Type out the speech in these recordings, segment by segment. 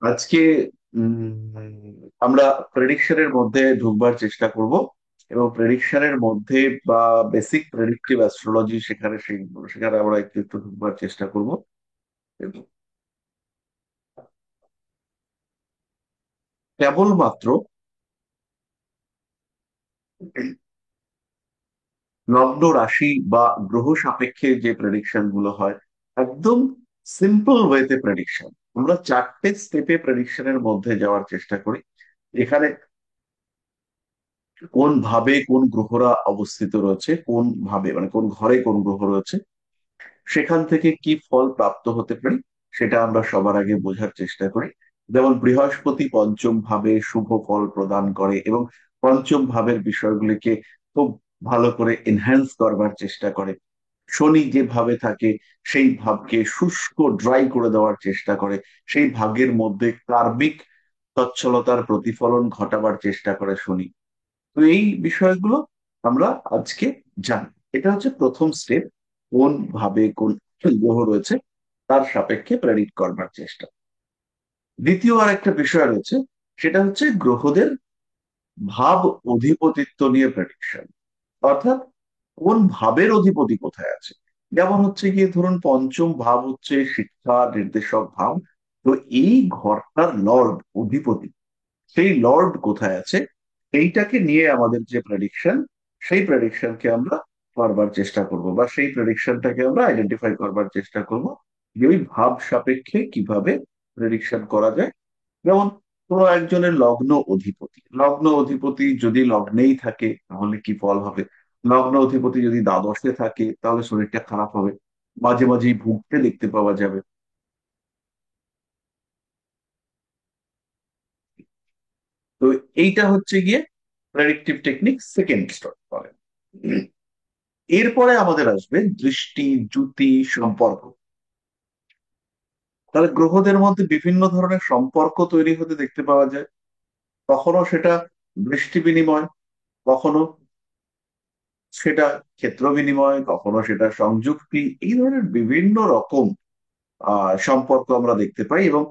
আজকে আমরা প্রেডিকশনের মধ্যে ঢুকবার চেষ্টা করব, এবং প্রেডিকশনের মধ্যে বা বেসিক প্রেডিক্টিভ অ্যাস্ট্রোলজি সেখানে সেখানে আমরা একটু একটু ঢুকবার চেষ্টা করব। এবং কেবলমাত্র লগ্ন রাশি বা গ্রহ সাপেক্ষে যে প্রেডিকশন গুলো হয়, একদম সিম্পল ওয়েতে প্রেডিকশন, আমরা চারটে স্টেপে প্রেডিকশনের মধ্যে যাওয়ার চেষ্টা করি। এখানে কোন ভাবে কোন গ্রহরা অবস্থিত রয়েছে, কোন ভাবে মানে কোন ঘরে কোন গ্রহ রয়েছে, সেখান থেকে কি ফল প্রাপ্ত হতে পারি, সেটা আমরা সবার আগে বোঝার চেষ্টা করি। যেমন বৃহস্পতি পঞ্চম ভাবে শুভ ফল প্রদান করে, এবং পঞ্চম ভাবের বিষয়গুলিকে খুব ভালো করে এনহ্যান্স করবার চেষ্টা করে। শনি যে ভাবে থাকে সেই ভাবকে শুষ্ক ড্রাই করে দেওয়ার চেষ্টা করে, সেই ভাগের মধ্যে কার্মিক তচ্ছলতার প্রতিফলন ঘটাবার চেষ্টা করে শনি। তো এই বিষয়গুলো আমরা আজকে জানি। এটা হচ্ছে প্রথম স্টেপ, কোন ভাবে কোন গ্রহ রয়েছে তার সাপেক্ষে প্রেডিক্ট করবার চেষ্টা। দ্বিতীয় আর একটা বিষয় রয়েছে, সেটা হচ্ছে গ্রহদের ভাব অধিপতিত্ব নিয়ে প্রেডিকশন। অর্থাৎ কোন ভাবের অধিপতি কোথায় আছে। যেমন হচ্ছে গিয়ে ধরুন পঞ্চম ভাব হচ্ছে শিক্ষা নির্দেশক ভাব। তো এই ঘরটার লর্ড অধিপতি, সেই লর্ড কোথায় আছে, এইটাকে নিয়ে আমাদের যে প্রেডিকশন, সেই প্রেডিকশনকে আমরা করবার চেষ্টা করব, বা সেই প্রেডিকশনটাকে আমরা আইডেন্টিফাই করবার চেষ্টা করব যে ওই ভাব সাপেক্ষে কিভাবে প্রেডিকশন করা যায়। যেমন কোনো একজনের লগ্ন অধিপতি যদি লগ্নেই থাকে তাহলে কি ফল হবে, লগ্ন অধিপতি যদি দ্বাদশে থাকে তাহলে শরীরটা খারাপ হবে, মাঝে মাঝেই ভুগতে দেখতে পাওয়া যাবে। তো এইটা হচ্ছে গিয়ে প্রেডিক্টিভ টেকনিক সেকেন্ড স্টার্ট করে। এরপরে আমাদের আসবে দৃষ্টি, জ্যোতি, সম্পর্ক। তাহলে গ্রহদের মধ্যে বিভিন্ন ধরনের সম্পর্ক তৈরি হতে দেখতে পাওয়া যায়। কখনো সেটা দৃষ্টি বিনিময়, কখনো সেটা ক্ষেত্র বিনিময়, কখনো সেটা সংযুক্তি, এই ধরনের বিভিন্ন রকম সম্পর্ক আমরা দেখতে পাই। এবং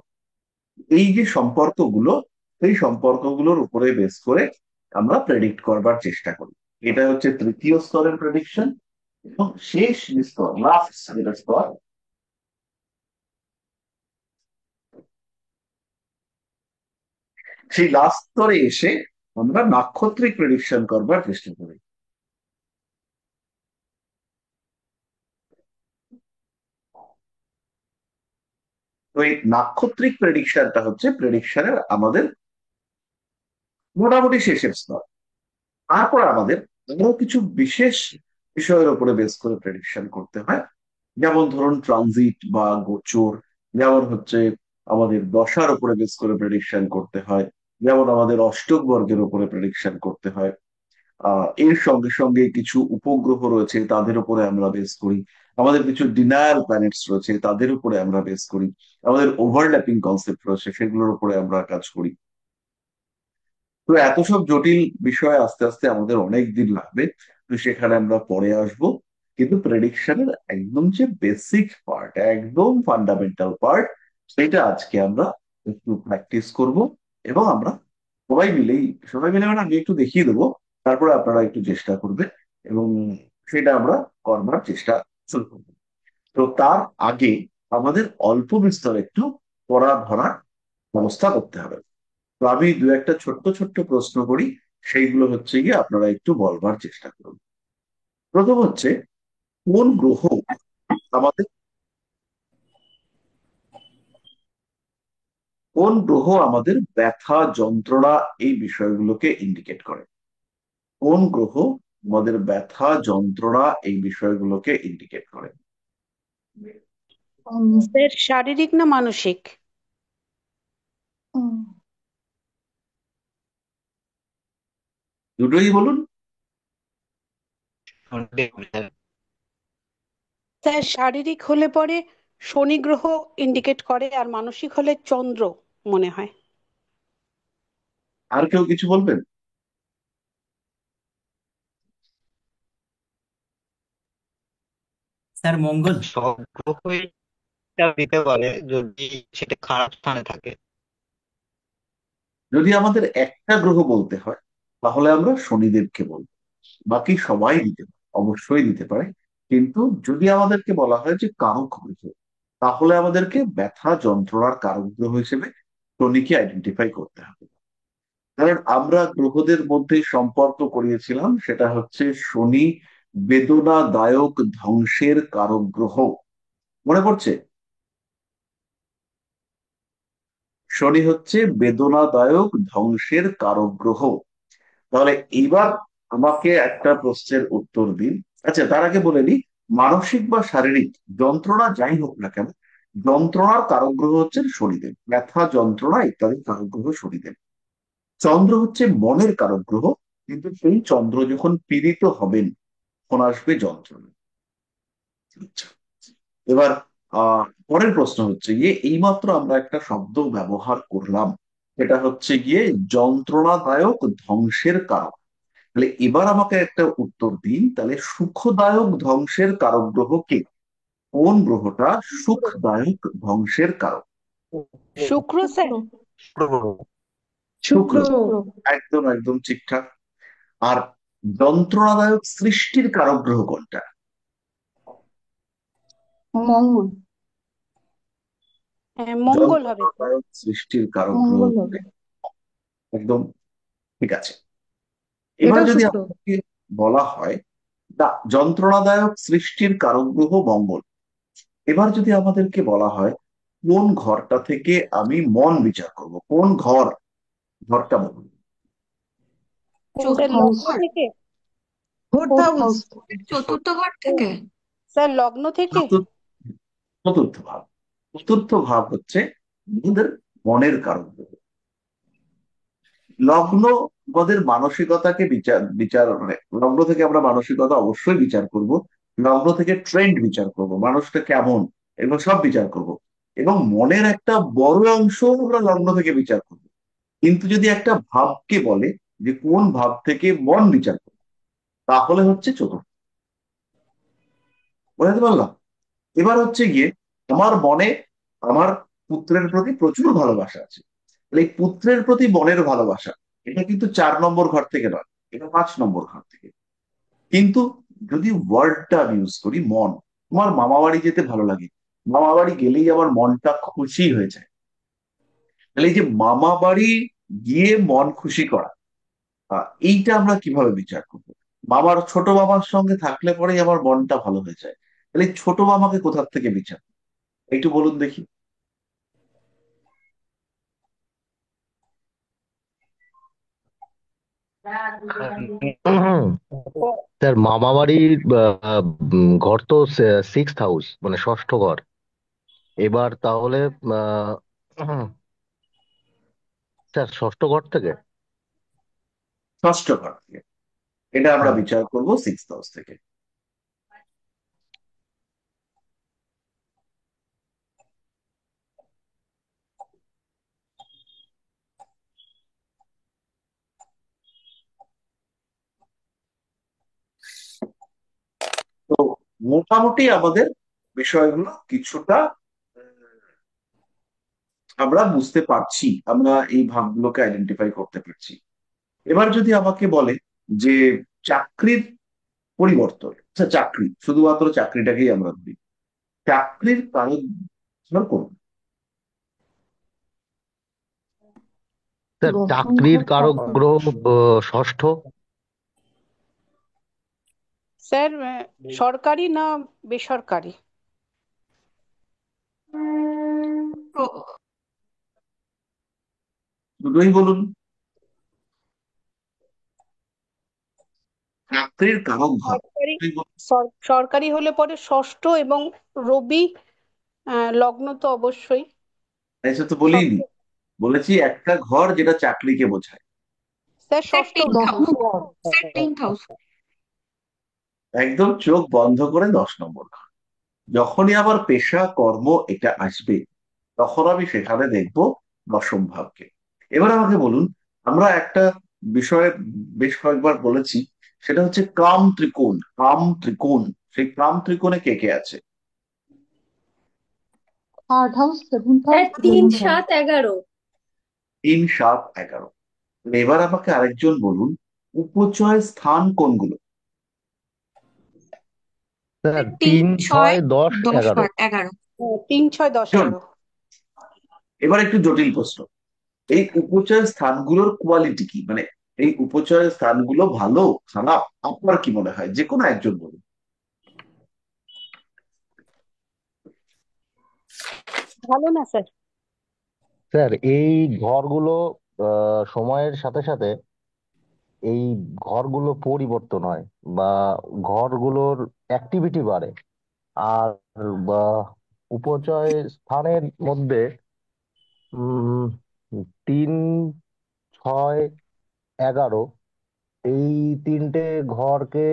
এই যে সম্পর্কগুলো, সেই সম্পর্কগুলোর উপরে বেস করে আমরা প্রেডিক্ট করবার চেষ্টা করি। এটা হচ্ছে তৃতীয় স্তরের প্রেডিকশন। এবং শেষ যে স্তর, লাস্ট যেটা স্তর, সেই লাস্ট স্তরে এসে আমরা নাক্ষত্রিক প্রেডিকশন করবার চেষ্টা করি। তো এই নাক্ষত্রিক প্রেডিকশনটা হচ্ছে প্রেডিকশনের আমাদের মোটামুটি শেষের স্তর। তারপর আমাদের আরো কিছু বিশেষ বিষয়ের উপরে বেস করে প্রেডিকশন করতে হয়। যেমন ধরুন ট্রানজিট বা গোচর, যেমন হচ্ছে আমাদের দশার উপরে বেস করে প্রেডিকশন করতে হয়, যেমন আমাদের অষ্টক বর্গের উপরে প্রেডিকশন করতে হয়। এর সঙ্গে সঙ্গে কিছু উপগ্রহ রয়েছে তাদের উপরে আমরা বেস করি, আমাদের কিছু ডিনায়াল প্ল্যানেটস রয়েছে তাদের উপরে আমরা বেস করি, আমাদের ওভারল্যাপিং কনসেপ্ট রয়েছে সেগুলোর উপরে আমরা কাজ করি। তো এত সব জটিল বিষয় আস্তে আস্তে আমাদের অনেক দিন লাগবে, তো সেখানে আমরা পরে আসব। কিন্তু প্রেডিকশনের একদম যে বেসিক পার্ট, একদম ফান্ডামেন্টাল পার্ট, সেটা আজকে আমরা একটু প্র্যাকটিস করব। এবং আমরা সবাই মিলেই, সবাই মিলে মানে আমি একটু দেখিয়ে দেবো, তারপরে আপনারা একটু চেষ্টা করবেন, এবং সেটা আমরা করবার চেষ্টা শুরু করবো। তো তার আগে আমাদের অল্প বিস্তর একটু পড়া ধরার ব্যবস্থা করতে হবে। তো আমি দু একটা ছোট্ট ছোট্ট প্রশ্ন করি, সেইগুলো হচ্ছে গিয়ে আপনারা একটু বলবার চেষ্টা করুন। প্রথম হচ্ছে, কোন গ্রহ আমাদের কোন গ্রহ আমাদের ব্যথা যন্ত্রণা এই বিষয়গুলোকে ইন্ডিকেট করে, কোন গ্রহ আমাদের ব্যথা যন্ত্রণা এই বিষয়গুলোকে ইন্ডিকেট করে। স্যার শারীরিক না মানসিক? দুটোই বলুন। স্যার শারীরিক হলে পরে শনি গ্রহ ইন্ডিকেট করে, আর মানসিক হলে চন্দ্র মনে হয়। আর কেউ কিছু বলবেন? স্যার মঙ্গল। সব গ্রহই চাপ দিতে পারে যদি সেটা খারাপ স্থানে থাকে। যদি আমাদের একটা গ্রহ বলতে হয় তাহলে আমরা শনিদেবকে বলবো। বাকি সবাই দিতে পারে, অবশ্যই দিতে পারে। কিন্তু যদি আমাদেরকে বলা হয় যে কারক গ্রহ, তাহলে আমাদেরকে ব্যথা যন্ত্রণার কারক গ্রহ হিসেবে শনিকে আইডেন্টিফাই করতে হবে। কারণ আমরা গ্রহদের মধ্যে সম্পর্ক করিয়েছিলাম, সেটা হচ্ছে শনি বেদনাদায়ক ধ্বংসের কারক গ্রহ। মনে পড়ছে? শনি হচ্ছে বেদনাদায়ক ধ্বংসের কারক গ্রহ। তাহলে এইবার আমাকে একটা প্রশ্নের উত্তর দিন। আচ্ছা, তার আগে বলে নিই, মানসিক বা শারীরিক যন্ত্রণা যাই হোক না কেন, যন্ত্রণার কারক গ্রহ হচ্ছেন শনিদেব। ব্যথা যন্ত্রণা ইত্যাদি কারক গ্রহ শনিদেব। চন্দ্র হচ্ছে মনের কারক গ্রহ, কিন্তু সেই চন্দ্র যখন পীড়িত হবেন তখন আসবে যন্ত্রণা। আচ্ছা, এবার পরের প্রশ্ন হচ্ছে গিয়ে, এইমাত্র আমরা একটা শব্দ ব্যবহার করলাম, সেটা হচ্ছে গিয়ে যন্ত্রণাদায়ক ধ্বংসের কারক। তাহলে এবার আমাকে একটা উত্তর দিন, তাহলে সুখদায়ক ধ্বংসের কারক গ্রহ কে? কোন গ্রহটা সুখদায়ক ধ্বংসের কারক? শুক্র স্যার। শুক্র। শুক্র। একদম একদম ঠিকঠাক। আর যন্ত্রণাদায়ক সৃষ্টির কারক গ্রহ কোনটা? মঙ্গল। মঙ্গল হবে স্যার। যন্ত্রণাদায়ক সৃষ্টির কারক গ্রহ মঙ্গল হচ্ছে, হবে। একদম ঠিক আছে। এবার এটাও যদি শুক্র। আপনাকে বলা হয় না, যন্ত্রণাদায়ক সৃষ্টির কারক গ্রহ মঙ্গল। এবার যদি আমাদেরকে বলা হয় কোন ঘরটা থেকে আমি মন বিচার করব, কোন ঘর, ঘরটা বলুন। Sir fourth house. লগ্ন থেকে। Fourth house. চতুর্থ ঘর থেকে। স্যার লগ্ন থেকে। চতুর্থ, চতুর্থ ভাব। চতুর্থ ভাব হচ্ছে আমাদের মনের কারক গ্রহ। লগ্ন আমাদের মানসিকতাকে বিচার বিচার মানে লগ্ন থেকে আমরা মানসিকতা অবশ্যই বিচার করব। লগ্ন থেকে ট্রেন্ড বিচার করব, মানুষটা কেমন, এগুলো সব বিচার করব। এবং মনের একটা বড় অংশ আমরা লগ্ন থেকে বিচার করব। কিন্তু যদি একটা ভাবকে বলে যে কোন ভাব থেকে মন বিচার করবে, তাহলে হচ্ছে চতুর্থ। বুঝতে পারলাম? এবার হচ্ছে গিয়ে আমার মনে আমার পুত্রের প্রতি প্রচুর ভালোবাসা আছে। তাহলে এই পুত্রের প্রতি মনের ভালোবাসা, এটা কিন্তু 4 নম্বর ঘর থেকে নয়, এটা 5 নম্বর ঘর থেকে। কিন্তু যদি ওয়ার্ডটা আমি ইউজ করি মন, তোমার মামা বাড়ি যেতে ভালো লাগে, মামা বাড়ি গেলেই আমার মনটা খুশি হয়ে যায়। তাহলে এই যে মামা বাড়ি গিয়ে মন খুশি করা, এইটা আমরা কিভাবে বিচার করবো? মামার ছোট মামার সঙ্গে থাকলে পরেই আমার মনটা ভালো হয়ে যায়। তাহলে এই ছোট মামাকে কোথার থেকে বিচার, একটু বলুন দেখি। স্যার মামা বাড়ির ঘর তো 6th হাউস, মানে ষষ্ঠ ঘর। এবার তাহলে আহ, উম, স্যার ষষ্ঠ ঘর থেকে। ষষ্ঠ ঘর থেকে, এটা আমরা হুম। বিচার করব 6th হাউস থেকে। তো মোটামুটি আমাদের বিষয়গুলো কিছুটা আমরা বুঝতে পারছি, আমরা এই ভাবগুলোকে আইডেন্টিফাই করতে পারছি। এবার যদি আমাকে বলে যে চাকরির পরিবর্তন, আচ্ছা চাকরি, শুধুমাত্র চাকরিটাকেই আমরা ধরি, চাকরির কারণ করুন। স্যার দশম চাকরির ঘর কারক চাকরি। গ্রহ ষষ্ঠ। স্যার সরকারি না বেসরকারি? প্র- দুটোই বলুন। চাকরির কারক ঘর সরকারি। দুটোই বলুন। সরকারি হলে পরে ষষ্ঠ এবং রবি, লগ্ন তো অবশ্যই। এসে তো বলিনি, ষষ্ঠ। বলেছি একটা ঘর যেটা চাকরিকে বোঝায়। স্যার স্যার ষষ্ঠ টেন্থ ঘর। হাউস। দশম ঘর। Sir tenth house. একদম চোখ বন্ধ করে 10 নম্বর ঘর। যখনই আবার পেশা কর্ম এটা আসবে, তখন আমি সেখানে দেখব দশম ভাবকে। এবার আমাকে বলুন, আমরা একটা বিষয়ে বেশ কয়েকবার বলেছি, সেটা হচ্ছে কাম ত্রিকোণ। কাম ত্রিকোণ, সেই কাম ত্রিকোণে কে কে আছে? Third house, seventh sir house, তিন ইলেভেন্থ হাউস। সাত এগারো। 3, 7, 11। এবার আমাকে আরেকজন বলুন, উপচয় স্থান কোনগুলো? স্যার তিন 3, ছয় 6, 10, দশ 11। 11। 3, 6, 10, জন। 11। এবার একটু জটিল প্রশ্ন। এই উপচয় স্থানগুলোর কোয়ালিটি কি, মানে এই উপচয় স্থানগুলো ভালো, খারাপ, আপনার কি মনে হয়? যে কোনো একজন বলুন। ভালো না স্যার? স্যার এই ঘরগুলো সময়ের সাথে সাথে এই ঘরগুলো পরিবর্তন হয় বা ঘরগুলোর অ্যাক্টিভিটি বাড়ে। আর বা উপচয় স্থানের মধ্যে উম 3, 6, 11 এই তিনটে ঘরকে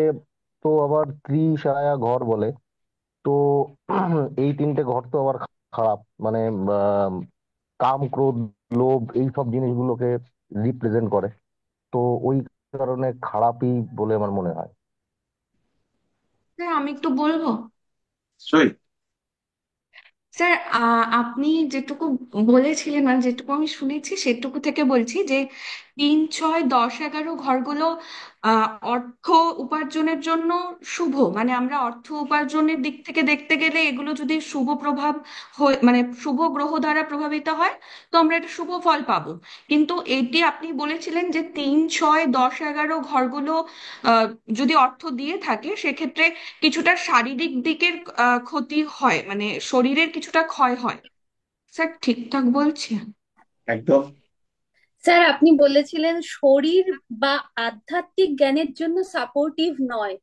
তো আবার ত্রিশায়া ঘর বলে। তো এই তিনটে ঘর তো আবার খারাপ, মানে আহ, কাম, ক্রোধ, লোভ এই সব জিনিসগুলোকে রিপ্রেজেন্ট করে। তো ওই কারণে খারাপই বলে আমার মনে হয়। স্যার আমি একটু বলবো। নিশ্চয়ই। স্যার আপনি যেটুকু বলেছিলেন, মানে যেটুকু আমি শুনেছি সেটুকু থেকে বলছি যে 3, 6, 10, 11 ঘরগুলো অর্থ উপার্জনের জন্য শুভ, মানে আমরা অর্থ উপার্জনের দিক থেকে দেখতে গেলে এগুলো যদি শুভ প্রভাব হয়ে, মানে শুভ গ্রহ দ্বারা প্রভাবিত হয়, তো আমরা একটা শুভ ফল পাবো। কিন্তু এটি আপনি বলেছিলেন যে 3, 6, 10, 11 ঘরগুলো আহ, যদি অর্থ দিয়ে থাকে সেক্ষেত্রে কিছুটা শারীরিক দিকের ক্ষতি হয়, মানে শরীরের কিছুটা ক্ষয় হয়। স্যার ঠিকঠাক বলছি? একদম। স্যার আপনি বলেছিলেন শরীর বা আধ্যাত্মিক জ্ঞানের জন্য সাপোর্টিভ নয়।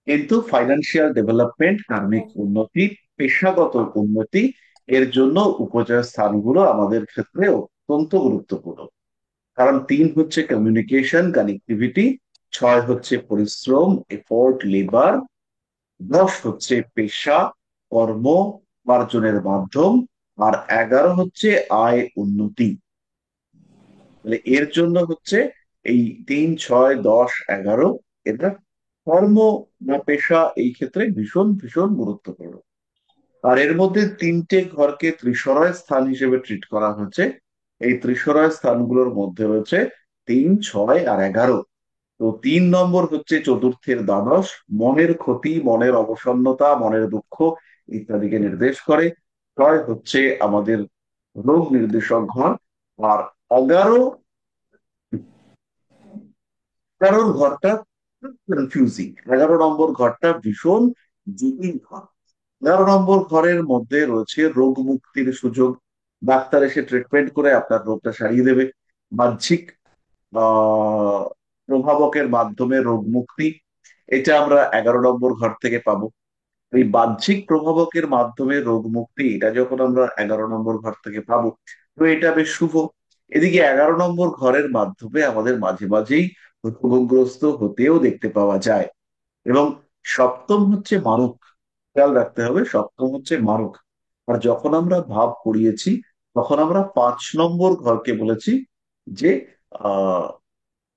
কিন্তু ফাইন্যান্সিয়াল ডেভেলপমেন্ট, কার্মিক উন্নতি, পেশাগত উন্নতি, এর জন্য উপচয় স্থানগুলো আমাদের ক্ষেত্রে অত্যন্ত গুরুত্বপূর্ণ। কারণ 3 হচ্ছে কমিউনিকেশন, কানেক্টিভিটি, 6 হচ্ছে পরিশ্রম, এফোর্ট, লেবার, 10 হচ্ছে পেশা, কর্ম, উপার্জনের মাধ্যম, আর 11 হচ্ছে আয় উন্নতি। তাহলে এর জন্য হচ্ছে এই 3, 6, 10, 11 এটা কর্ম বা পেশা এই ক্ষেত্রে ভীষণ ভীষণ গুরুত্বপূর্ণ। আর এর মধ্যে 3টে ঘরকে ত্রিশরয় স্থান হিসেবে ট্রিট করা হচ্ছে। এই ত্রিশরয় স্থানগুলোর মধ্যে রয়েছে 3, 6, আর 11। তো 3 নম্বর হচ্ছে চতুর্থের দ্বাদশ, মনের ক্ষতি, মনের অবসন্নতা, মনের দুঃখ ইত্যাদিকে নির্দেশ করে। 6 হচ্ছে আমাদের রোগ নির্দেশক ঘর। আর 11, 11 ঘরটা কনফিউজিং। 11 নম্বর ঘরটা ভীষণ জটিল ঘর। 11 নম্বর ঘরের মধ্যে রয়েছে রোগ মুক্তির সুযোগ। ডাক্তার এসে ট্রিটমেন্ট করে আপনার রোগটা সারিয়ে দেবে। বাহ্যিক আহ প্রভাবকের মাধ্যমে রোগ মুক্তি, এটা আমরা 11 নম্বর ঘর থেকে পাবো। এই বাহ্যিক প্রভাবকের মাধ্যমে রোগ মুক্তি, এটা যখন আমরা 11 নম্বর ঘর থেকে পাবো, তো এটা বেশ শুভ। এদিকে 11 নম্বর ঘরের মাধ্যমে আমাদের মাঝে মাঝেই রোগগ্রস্ত হতেও দেখতে পাওয়া যায়। এবং সপ্তম হচ্ছে মারক। খেয়াল রাখতে হবে, সপ্তম হচ্ছে মারক। আর যখন আমরা ভাব পড়িয়েছি, তখন আমরা 5 নম্বর ঘরকে বলেছি যে আহ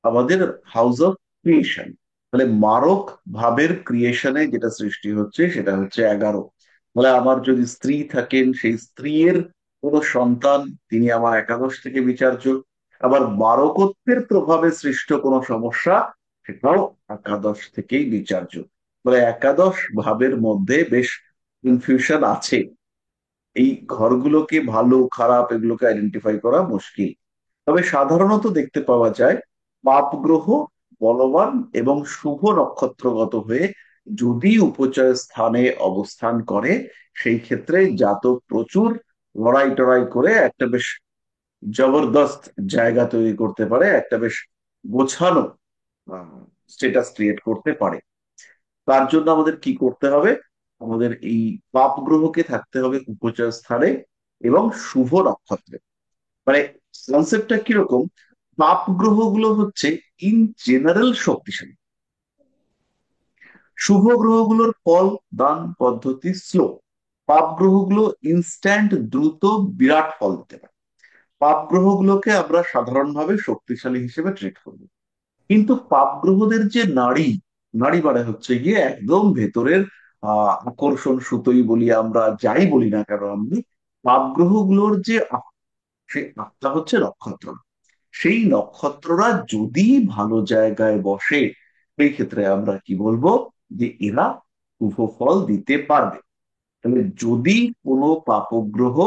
আমাদের হাউস অফ ক্রিয়েশন। তাহলে মারক ভাবের ক্রিয়েশনে যেটা সৃষ্টি হচ্ছে সেটা হচ্ছে 11। তাহলে আমার যদি স্ত্রী থাকেন, সেই স্ত্রীর কোনো সন্তান, তিনি আমার একাদশ থেকে বিচার্য। আবার মারকত্বের প্রভাবে সৃষ্ট কোনো সমস্যা, সেটাও একাদশ থেকেই বিচার্য। মানে একাদশ ভাবের মধ্যে বেশ কনফিউশন আছে। এই ঘরগুলোকে ভালো খারাপ এগুলোকে আইডেন্টিফাই করা মুশকিল। তবে সাধারণত দেখতে পাওয়া যায় পাপ গ্রহ বলবান এবং শুভ নক্ষত্রগত হয়ে যদি উপচয় স্থানে অবস্থান করে, সেই ক্ষেত্রে জাতক প্রচুর লড়াই টড়াই করে একটা বেশ জবরদস্ত জায়গা তৈরি করতে পারে, একটা বেশ গোছানো স্টেটাস ক্রিয়েট করতে পারে। তার জন্য আমাদের কি করতে হবে? আমাদের এই পাপ গ্রহকে থাকতে হবে উপচয় স্থানে এবং শুভ নক্ষত্রে। মানে কনসেপ্টটা কিরকম? পাপ গ্রহগুলো হচ্ছে ইন জেনারেল শক্তিশালী, শুভ গ্রহগুলোর ফল দান পদ্ধতি স্লো। পাপ গ্রহগুলো ইনস্ট্যান্ট, দ্রুত, বিরাট ফল দিতে পারে। পাপ গ্রহগুলোকে আমরা সাধারণভাবে শক্তিশালী হিসেবে ট্রিট করব। কিন্তু পাপ গ্রহদের যে নাড়ি, নাড়ি মানে হচ্ছে গিয়ে একদম ভেতরের আকর্ষণ সুতোই বলি আমরা, যাই বলি না কেন, আমি পাপ গ্রহগুলোর যে সেই আটটা হচ্ছে নক্ষত্র। সেই নক্ষত্ররা যদি ভালো জায়গায় বসে, সেই ক্ষেত্রে আমরা কি বলবো, যে এরা শুভ ফল দিতে পারবে। তাহলে যদি কোনো পাপগ্রহ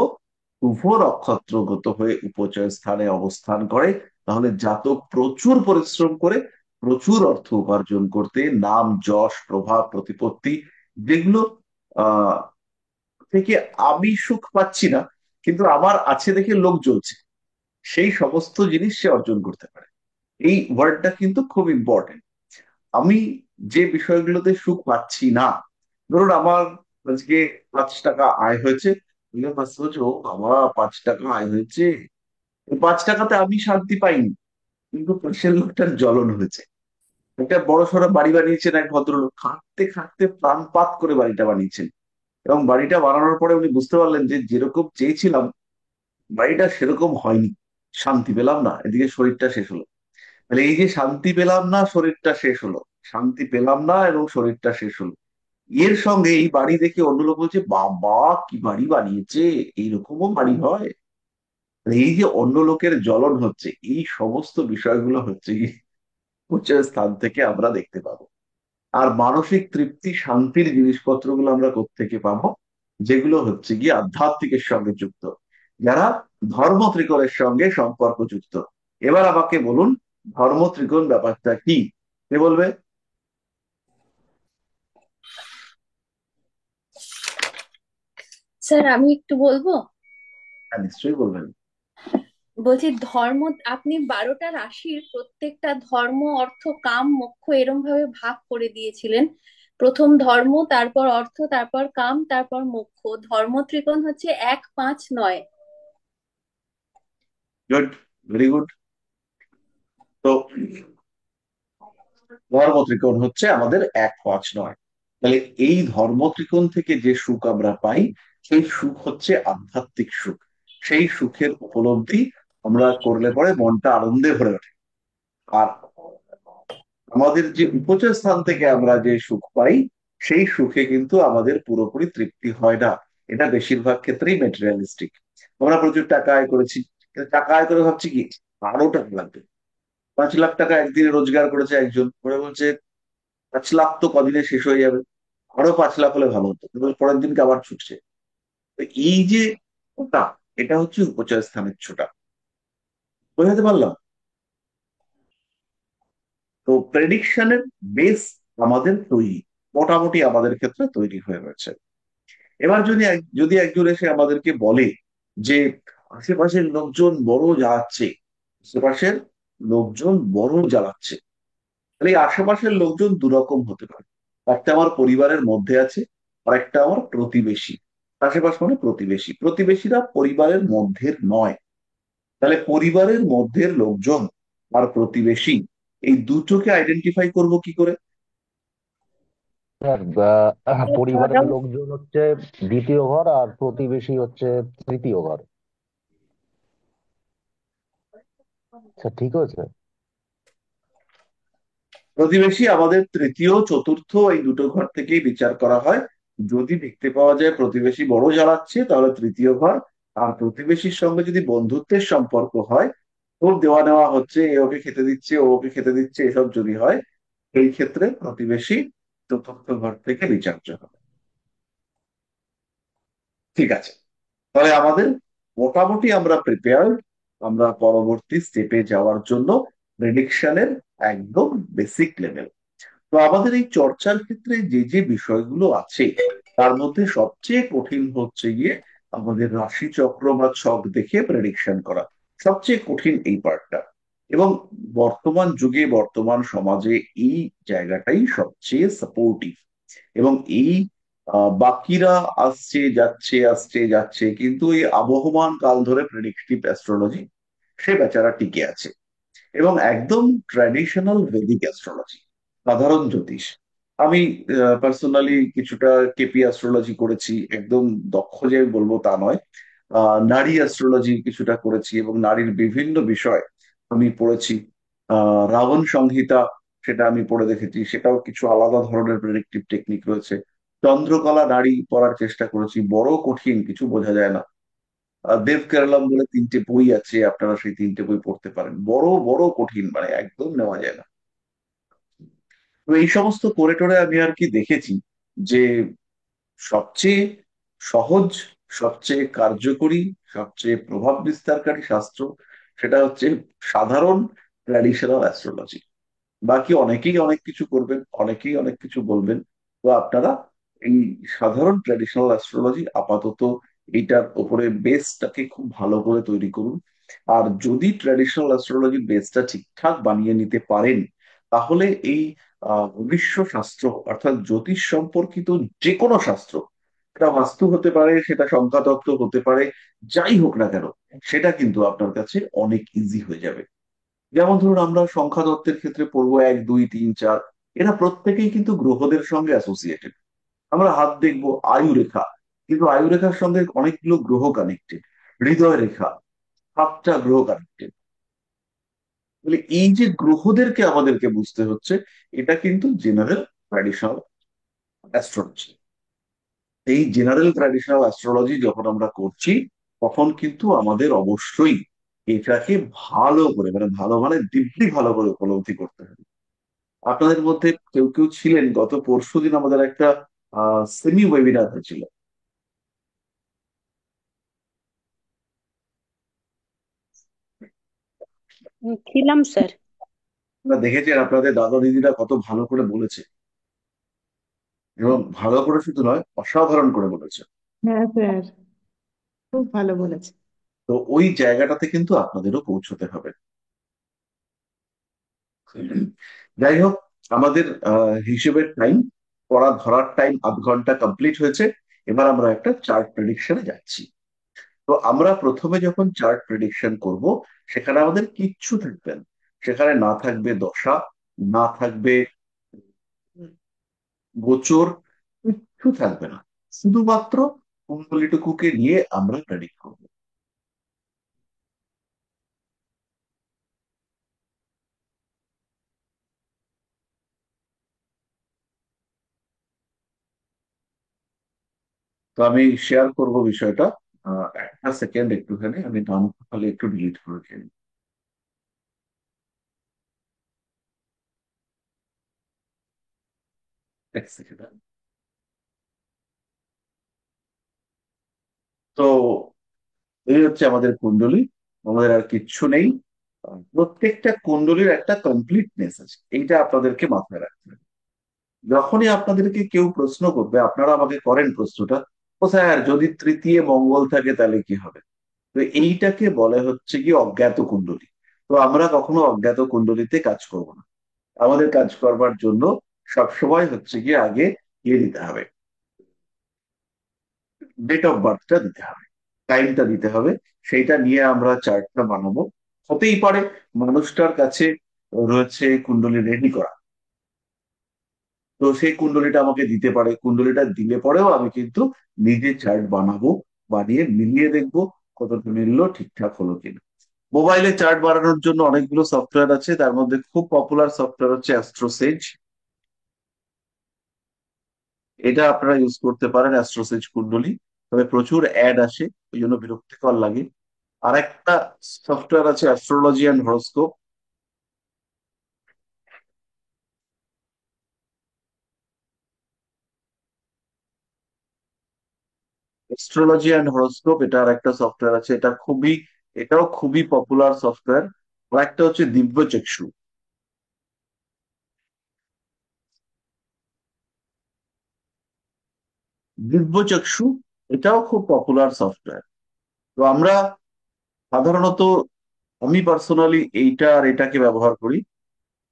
শুভ নক্ষত্রগত হয়ে উপচয় স্থানে অবস্থান করে, তাহলে জাতক প্রচুর পরিশ্রম করে প্রচুর অর্থ উপার্জন করতে, নাম যশ প্রভাব প্রতিপত্তি, যেগুলো আহ থেকে আমি সুখ পাচ্ছি না কিন্তু আমার আছে দেখে লোক জ্বলছে, সেই সমস্ত জিনিস সে অর্জন করতে পারে। এই ওয়ার্ডটা কিন্তু খুব ইম্পর্টেন্ট। আমি যে বিষয়গুলোতে সুখ পাচ্ছি না, ধরুন আমার আজকে 5 টাকা আয় হয়েছে, বললে মাসে বলছে, ও বাবা 5 টাকা আয় হয়েছে, এই 5 টাকাতে আমি শান্তি পাইনি, কিন্তু পাশের লোকটার জ্বলন হয়েছে। একটা বড় সড়ো বাড়ি বানিয়েছেন এক ভদ্রলোক, খাটতে খাটতে প্রাণপাত করে বাড়িটা বানিয়েছেন, এবং বাড়িটা বানানোর পরে উনি বুঝতে পারলেন যে যেরকম চেয়েছিলাম বাড়িটা সেরকম হয়নি, শান্তি পেলাম না, এদিকে শরীরটা শেষ হলো। তাহলে এই যে শান্তি পেলাম না, শরীরটা শেষ হলো, শান্তি পেলাম না এবং শরীরটা শেষ হলো, এর সঙ্গে এই বাড়ি দেখে অন্য লোক বলছে, বাবা কি বাড়ি বানিয়েছে, এইরকমও বাড়ি হয়। মানে এই যে অন্য লোকের জ্বলন হচ্ছে, এই সমস্ত বিষয়গুলো হচ্ছে কি উচ্চ স্থান থেকে আমরা দেখতে পাবো। আর মানসিক তৃপ্তি শান্তির জিনিসপত্রগুলো আমরা কোত্থেকে পাবো, যেগুলো হচ্ছে গিয়ে আধ্যাত্মিকের সঙ্গে যুক্ত, যারা ধর্ম ত্রিকোণের সঙ্গে সম্পর্ক যুক্ত। এবার আমাকে বলুন, ধর্ম ত্রিকোণ ব্যাপারটা কি, কে বলবে? স্যার আমি একটু বলবো। হ্যাঁ, নিশ্চয়ই বলবেন। বলছি ধর্ম, আপনি 12টা রাশির প্রত্যেকটা ধর্ম অর্থ কাম মোক্ষ এরম ভাবে ভাগ করে দিয়েছিলেন। প্রথম ধর্ম, তারপর অর্থ, তারপর কাম, তারপর মোক্ষ। ধর্ম ত্রিকোণ হচ্ছে 1 5 9। Good, very good. তো ধর্ম ত্রিকোণ হচ্ছে আমাদের 1 5 9। তাহলে এই ধর্ম ত্রিকোণ থেকে যে সুখ আমরা পাই, সেই সুখ হচ্ছে আধ্যাত্মিক সুখ। সেই সুখের উপলব্ধি আমরা করলে পরে মনটা আনন্দে ভরে ওঠে। আর আমাদের যে উপচয় স্থান থেকে আমরা যে সুখ পাই, সেই সুখে কিন্তু আমাদের পুরোপুরি তৃপ্তি হয় না। এটা বেশিরভাগ ক্ষেত্রেই মেটেরিয়ালিস্টিক। আমরা প্রচুর টাকা আয় করেছি, কিন্তু টাকা আয় করে ভাবছি কি আরো টাকা লাগবে। 5 লাখ টাকা একদিনে রোজগার করেছে একজন, ওরা বলছে 5 লাখ তো কদিনে শেষ হয়ে যাবে, আরো 5 লাখ হলে ভালো হতো, কিন্তু পরের দিনকে আবার ছুটছে। তো এই যে ওটা, এটা হচ্ছে উপচয় স্থানের ছোটা। বোঝাতে পারলাম? তো প্রেডিকশনের বেস আমাদের তৈরি, মোটামুটি আমাদের ক্ষেত্রে তৈরি হয়ে রয়েছে। এবার যদি একজন এসে আমাদেরকে বলে যে আশেপাশের লোকজন বড় জ্বালাচ্ছে, আশেপাশের লোকজন বড় জ্বালাচ্ছে, তাহলে এই আশেপাশের লোকজন দুরকম হতে পারে। একটা আমার পরিবারের মধ্যে আছে, আর একটা আমার প্রতিবেশী। আশেপাশ মানে প্রতিবেশী, প্রতিবেশীরা পরিবারের মধ্যের নয়। তাহলে পরিবারের মধ্যের লোকজন আর প্রতিবেশী, এই দুটোকে আইডেন্টিফাই করব কি করে? স্যার, পরিবারের লোকজন হচ্ছে দ্বিতীয় ঘর আর প্রতিবেশী হচ্ছে তৃতীয় ঘর। স্যার ঠিক আছে। প্রতিবেশী আমাদের তৃতীয় চতুর্থ, এই দুটো ঘর থেকেই বিচার করা হয়। যদি দেখতে পাওয়া যায় প্রতিবেশী বড় জ্বালাচ্ছে, তাহলে তৃতীয় ঘর। আর প্রতিবেশীর সঙ্গে যদি বন্ধুত্বের সম্পর্ক হয়, খুব দেওয়া নেওয়া হচ্ছে, এ ওকে খেতে দিচ্ছে ও ওকে খেতে দিচ্ছে, এসব যদি হয়, এই ক্ষেত্রে প্রতিবেশী চতুর্থ ঘর থেকে বিচার্য হবে। ঠিক আছে, তাহলে আমাদের মোটামুটি আমরা প্রিপেয়ার, আমরা পরবর্তী স্টেপে যাওয়ার জন্য প্রেডিকশনের একদম বেসিক লেভেল। তো আমাদের এই চর্চার ক্ষেত্রে যে যে বিষয়গুলো আছে, তার মধ্যে সবচেয়ে কঠিন হচ্ছে গিয়ে আমাদের রাশিচক্র বা ছক দেখে প্রেডিকশন করা। সবচেয়ে কঠিন এই পার্টটা। এবং বর্তমান যুগে বর্তমান সমাজে এই জায়গাটাই সবচেয়ে সাপোর্টিভ। এবং এই বাকিরা আসছে যাচ্ছে আসছে যাচ্ছে, কিন্তু এই আবহমান কাল ধরে প্রেডিক্টিভ অ্যাস্ট্রোলজি সে বেচারা টিকে আছে। এবং একদম ট্র্যাডিশনাল ভেদিক অ্যাস্ট্রোলজি, সাধারণ জ্যোতিষ। আমি পার্সোনালি কিছুটা কেপি অ্যাস্ট্রোলজি করেছি, একদম দক্ষ যে আমি বলবো তা নয়। নারী অ্যাস্ট্রোলজি কিছুটা করেছি, এবং নারীর বিভিন্ন বিষয় আমি পড়েছি। রাবণ সংহিতা, সেটা আমি পড়ে দেখেছি, সেটাও কিছু আলাদা ধরনের প্রেডিক্টিভ টেকনিক রয়েছে। চন্দ্রকলা নারী পড়ার চেষ্টা করেছি, বড় কঠিন, কিছু বোঝা যায় না। দেব কেরালাম বলে 3টে বই আছে, আপনারা সেই 3টে বই পড়তে পারেন, বড় বড় কঠিন, মানে একদম নেওয়া যায় না। তো এই সমস্ত করে টোরে আমি আর কি দেখেছি যে সবচেয়ে সহজ, সবচেয়ে কার্যকরী, সবচেয়ে প্রভাব বিস্তারকারী শাস্ত্র সেটা হচ্ছে সাধারণ ট্র্যাডিশনাল অ্যাস্ট্রোলজি। বাকি অনেকেই অনেক কিছু করবেন, অনেকেই অনেক কিছু বলবেন। তো আপনারা এই সাধারণ ট্র্যাডিশনাল অ্যাস্ট্রোলজি আপাতত এইটার উপরে বেসটাকে খুব ভালো করে তৈরি করুন। আর যদি ট্র্যাডিশনাল অ্যাস্ট্রোলজির বেসটা ঠিকঠাক বানিয়ে নিতে পারেন, তাহলে এই বিশ্ব শাস্ত্র অর্থাৎ জ্যোতিষ সম্পর্কিত যে কোনো শাস্ত্র, সেটা বাস্তু হতে পারে, সেটা সংখ্যাতত্ত্ব হতে পারে, যাই হোক না কেন, সেটা কিন্তু আপনার কাছে অনেক ইজি হয়ে যাবে। যেমন ধরুন আমরা সংখ্যা তত্ত্বের ক্ষেত্রে পড়বো 1 2 3 4, এরা প্রত্যেকেই কিন্তু গ্রহদের সঙ্গে অ্যাসোসিয়েটেড। আমরা হাত দেখবো আয়ু রেখা, কিন্তু আয়ু রেখার সঙ্গে অনেকগুলো গ্রহ কানেক্টেড। হৃদয় রেখা, 7টা গ্রহ কানেক্টেড। বলে এই যে গ্রহদেরকে আমাদেরকে বুঝতে হচ্ছে, এটা কিন্তু জেনারেল ট্র্যাডিশনাল অ্যাস্ট্রোলজি। এই জেনারেল ট্র্যাডিশনাল অ্যাস্ট্রোলজি যখন আমরা করছি, তখন কিন্তু আমাদের অবশ্যই এটাকে ভালো করে, মানে ভালো মানে দিব্যি ভালো করে উপলব্ধি করতে হবে। আপনাদের মধ্যে কেউ কেউ ছিলেন, গত পরশুদিন আমাদের একটা সেমি ওয়েবিনার হয়েছিল। ছিলাম স্যার। আমরা দেখেছেন আপনাদের দাদা দিদিরা কত ভালো করে বলেছে, এবং ভালো করে শুধু নয়, অসাধারণ করে বলেছে। হ্যাঁ স্যার, খুব ভালো বলেছে। তো ওই জায়গাটাতে কিন্তু আপনাদেরও পৌঁছতে হবে। যাই হোক, আমাদের হিসেবের টাইম, পড়া ধরার টাইম আধ ঘন্টা কমপ্লিট হয়েছে। এবার আমরা একটা চার্ট প্রেডিকশনে যাচ্ছি। তো আমরা প্রথমে যখন চার্ট প্রেডিকশন করব, সেখানে আমাদের কিচ্ছু থাকবে না। সেখানে না থাকবে দশা, না থাকবে গোচর, কিচ্ছু থাকবে না। শুধুমাত্র কুণ্ডলীটুকুকে নিয়ে আমরা প্রেডিক্ট করব। তো আমি শেয়ার করব বিষয়টা। একটা সেকেন্ড একটুখানি আমি নাম খালি একটু ডিলিট করে ফেলি। এক সেকেন্ড। তো এই হচ্ছে আমাদের কুণ্ডলী, আমাদের আর কিচ্ছু নেই। প্রত্যেকটা কুণ্ডলীর একটা কমপ্লিটনেস আছে, এইটা আপনাদেরকে মাথায় রাখতে হবে। যখনই আপনাদেরকে কেউ প্রশ্ন করবে, আপনারা আমাকে করেন প্রশ্নটা, ও স্যার যদি তৃতীয় মঙ্গল থাকে তাহলে কি হবে? তো এইটাকে বলে হচ্ছে কি অজ্ঞাত কুণ্ডলী। তো আমরা কখনো অজ্ঞাত কুণ্ডলীতে কাজ করব না। আমাদের কাজ করবার জন্য সবসময় হচ্ছে কি আগে ইয়ে দিতে হবে, ডেট অফ বার্থটা দিতে হবে, টাইমটা দিতে হবে। সেইটা নিয়ে আমরা চার্টটা বানাবো। হতেই পারে মানুষটার কাছে রয়েছে কুণ্ডলী রেডি করা, তো সেই কুণ্ডলীটা আমাকে দিতে পারে, কুণ্ডলীটা দিলে পরেও আমি কিন্তু নিজে চার্ট বানাবো, বানিয়ে মিলিয়ে দেখবো কতটা মিললো, ঠিকঠাক হলো কিনা। মোবাইলে চার্ট বানানোর জন্য অনেকগুলো সফটওয়্যার আছে, তার মধ্যে খুব পপুলার সফটওয়্যার হচ্ছে অ্যাস্ট্রোসেজ। এটা আপনারা ইউজ করতে পারেন, অ্যাস্ট্রোসেজ কুণ্ডলী। তবে প্রচুর অ্যাড আসে, ওই জন্য বিরক্তিকর লাগে। আর একটা সফটওয়্যার আছে astrology and horoscope. Astrology and horoscope, এটা আর একটা সফটওয়্যার আছে, এটাও খুবই পপুলার সফটওয়্যার। আর একটা হচ্ছে দিব্যচক্ষু। দিব্যচক্ষু এটাও খুব পপুলার সফটওয়্যার। তো আমরা সাধারণত, আমি পার্সোনালি এইটা আর এটাকে ব্যবহার করি।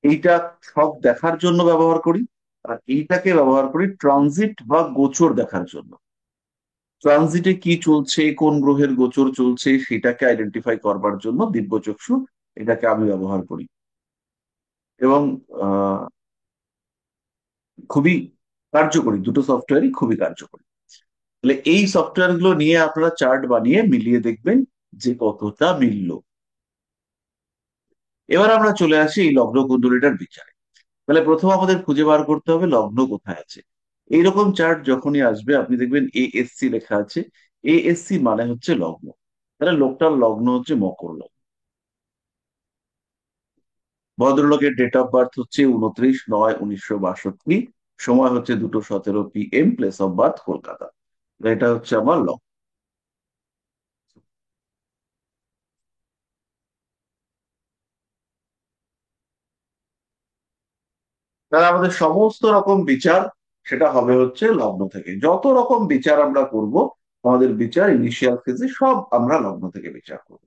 এইটা সব দেখার জন্য ব্যবহার করি, আর এইটাকে ব্যবহার করি ট্রানজিট বা গোচর দেখার জন্য। ট্রানজিটে কি চলছে, কোন গ্রহের গোচর চলছে, সেটাকে আইডেন্টিফাই করবার জন্য দিব্যচক্ষু এটাকে আমি ব্যবহার করি। এবং আহ খুবই কার্যকরী, দুটো সফটওয়্যারই খুবই কার্যকরী। তাহলে এই সফটওয়্যার গুলো নিয়ে আপনারা চার্ট বানিয়ে মিলিয়ে দেখবেন যে কতটা মিলল। এবার আমরা চলে আসি এই লগ্ন কুণ্ডলীটার বিচারে। তাহলে প্রথম আমাদের খুঁজে বার করতে হবে লগ্ন কোথায় আছে। এইরকম চার্ট যখনই আসবে আপনি দেখবেন এএসসি লেখা আছে। এএসসি মানে হচ্ছে লগ্ন। তাহলে লোকটার লগ্ন হচ্ছে মকর লগ্ন। ভদ্রলোকের ডেট অফ বার্থ হচ্ছে 29/9/1962। সময় হচ্ছে 2:17 PM, place of birth Kolkata. এটা হচ্ছে আমার লগ্ন। তাহলে আমাদের সমস্ত রকম বিচার সেটা হবে হচ্ছে লগ্ন থেকে। যত রকম বিচার আমরা করব, আমাদের বিচার ইনিশিয়াল ফেজে সব আমরা লগ্ন থেকে বিচার করব।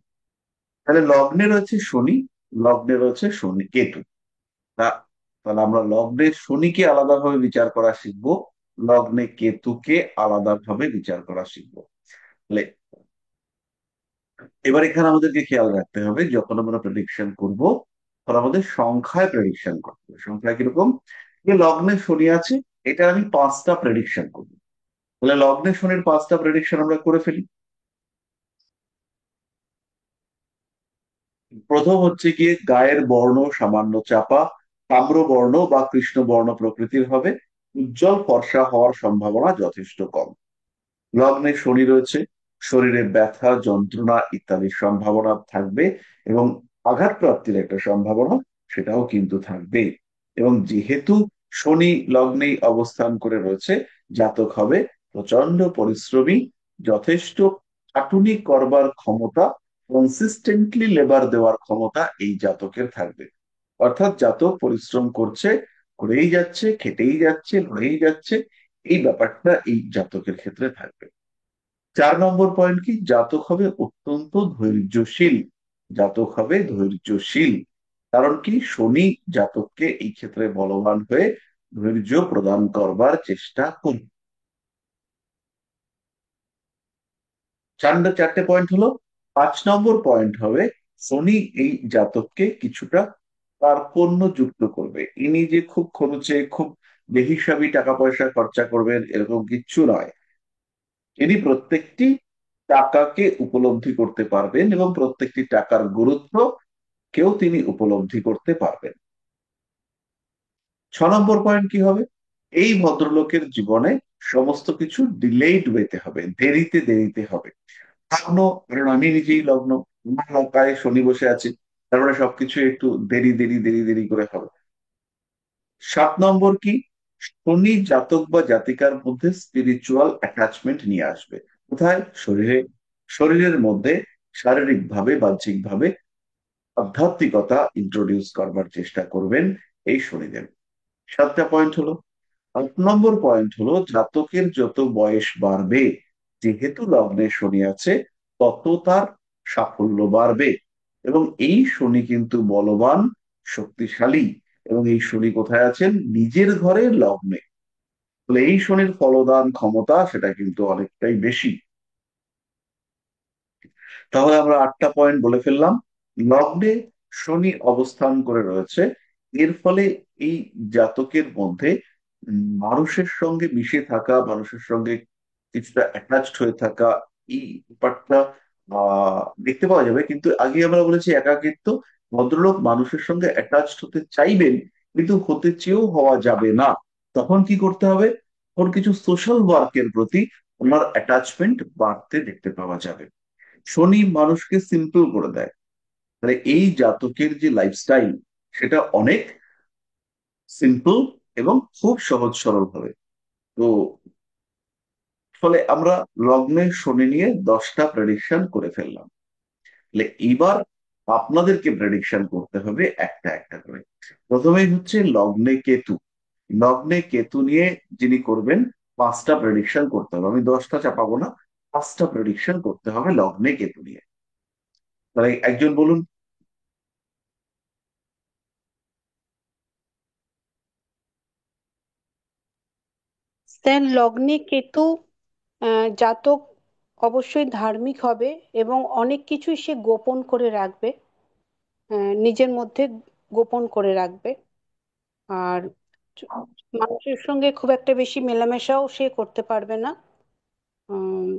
তাহলে লগ্নে রয়েছে শনি, লগ্নে রয়েছে শনি কেতু। তা- তাহলে আমরা লগ্নে শনিকে আলাদাভাবে বিচার করা শিখবো, লগ্নে কেতুকে আলাদাভাবে বিচার করা শিখবো। তাহলে এবার এখানে আমাদেরকে খেয়াল রাখতে হবে, যখন আমরা প্রেডিকশন করব তখন আমাদের সংখ্যায় প্রেডিকশন করতে হবে। সংখ্যায় কিরকম? যে লগ্নে শনি আছে, এটা আমি 5টা প্রেডিকশন করবো। তাহলে লগ্নে শনির 5টা প্রেডিকশন আমরা করে ফেলি। প্রথম হচ্ছে গিয়ে গায়ের বর্ণ সামান্য চাপা, তাম্র বর্ণ বা কৃষ্ণ বর্ণ প্রকৃতির হবে, উজ্জ্বল ফর্সা হওয়ার সম্ভাবনা যথেষ্ট কম। লগ্নে শনি রয়েছে, শরীরে ব্যথা যন্ত্রণা ইত্যাদির সম্ভাবনা থাকবে, এবং আঘাতপ্রাপ্তির একটা সম্ভাবনা সেটাও কিন্তু থাকবে। এবং যেহেতু শনি লগ্নেই অবস্থান করে রয়েছে, জাতক হবে প্রচন্ড পরিশ্রমী, যথেষ্ট খাটুনি করবার ক্ষমতা, কনসিস্টেন্টলি লেবার দেওয়ার ক্ষমতা এই জাতকের থাকবে। অর্থাৎ জাতক পরিশ্রম করছে, করেই যাচ্ছে, খেটেই যাচ্ছে, লড়েই যাচ্ছে, এই ব্যাপারটা এই জাতকের ক্ষেত্রে থাকবে। 4 নম্বর পয়েন্ট কি? জাতক হবে অত্যন্ত ধৈর্যশীল। জাতক হবে ধৈর্যশীল। কারণ কি? শনি জাতককে এই ক্ষেত্রে বলবান হয়ে ধৈর্য প্রদান করবার চেষ্টা করবে। 4টে পয়েন্ট হলো। 5 নম্বর পয়েন্ট হবে, শনি এই জাতককে কিছুটা কার্পণ্য যুক্ত করবে। ইনি যে খুব খরচে, খুব বেহিসাবি টাকা পয়সা খরচা করবেন এরকম কিচ্ছু নয়। ইনি প্রত্যেকটি টাকাকে উপলব্ধি করতে পারবেন এবং প্রত্যেকটি টাকার গুরুত্ব কেউ তিনি উপলব্ধি করতে পারবেন। 6 নম্বর পয়েন্ট কি হবে? এই ভদ্রলোকের জীবনে সমস্ত কিছু ডিলেইড ওয়েতে হবে, দেরিতে দেরিতে হবে। লগ্ন, কারণ আমি নিজেই লগ্ন, আমার লগ্নে শনি বসে আছে, তারপরে সবকিছু একটু দেরি দেরি দেরি দেরি করে হবে। 7 নম্বর কি? শনি জাতক বা জাতিকার মধ্যে স্পিরিচুয়াল অ্যাটাচমেন্ট নিয়ে আসবে। কোথায়? শরীরে। শরীরের মধ্যে শারীরিক ভাবে বাহ্যিক ভাবে আধ্যাত্মিকতা ইন্ট্রোডিউস করবার চেষ্টা করবেন এই শনিদেব। 7টা পয়েন্ট হলো। 8 নম্বর পয়েন্ট হলো, জাতকের যত বয়স বাড়বে, যেহেতু লগ্নে শনি আছে, তত তার সাফল্য বাড়বে। এবং এই শনি কিন্তু বলবান, শক্তিশালী। এবং এই শনি কোথায় আছেন? নিজের ঘরে লগ্নে। তাহলে এই শনির ফলদান ক্ষমতা সেটা কিন্তু অনেকটাই বেশি। তাহলে আমরা 8টা পয়েন্ট বলে ফেললাম। লগ্নে শনি অবস্থান করে রয়েছে, এর ফলে এই জাতকের মধ্যে মানুষের সঙ্গে মিশে থাকা, মানুষের সঙ্গে কিছুটা অ্যাটাচড হয়ে থাকা, এই ব্যাপারটা দেখতে পাওয়া যাবে। কিন্তু আগে আমরা বলেছি একাকিত্ব। ভদ্রলোক মানুষের সঙ্গে অ্যাটাচড হতে চাইবেন, কিন্তু হতে চেয়েও হওয়া যাবে না। তখন কি করতে হবে? তখন কিছু সোশ্যাল ওয়ার্কের প্রতি ওনার অ্যাটাচমেন্ট বাড়তে দেখতে পাওয়া যাবে। শনি মানুষকে সিম্পল করে দেয়। মানে এই জাতকের যে লাইফস্টাইল সেটা অনেক সিম্পল এবং খুব সহজ সরল হবে। তো ফলে আমরা লগ্নের শনি নিয়ে 10টা প্রেডিকশন করে ফেললাম। তাহলে এইবার আপনাদেরকে প্রেডিকশন করতে হবে একটা একটা করে। প্রথমেই হচ্ছে লগ্নে কেতু। লগ্নে কেতু নিয়ে যিনি করবেন, 5টা প্রেডিকশন করতে হবে। আমি 10টা চাপাবো না, 5টা প্রেডিকশন করতে হবে লগ্নে কেতু নিয়ে। তাহলে একজন বলুন। দেন লগ্নে কেতু, জাতক অবশ্যই ধার্মিক হবে এবং অনেক কিছুই সে গোপন করে রাখবে, নিজের মধ্যে গোপন করে রাখবে। আর চ- মানুষের সঙ্গে খুব একটা বেশি মেলামেশাও সে করতে পারবে না। উম,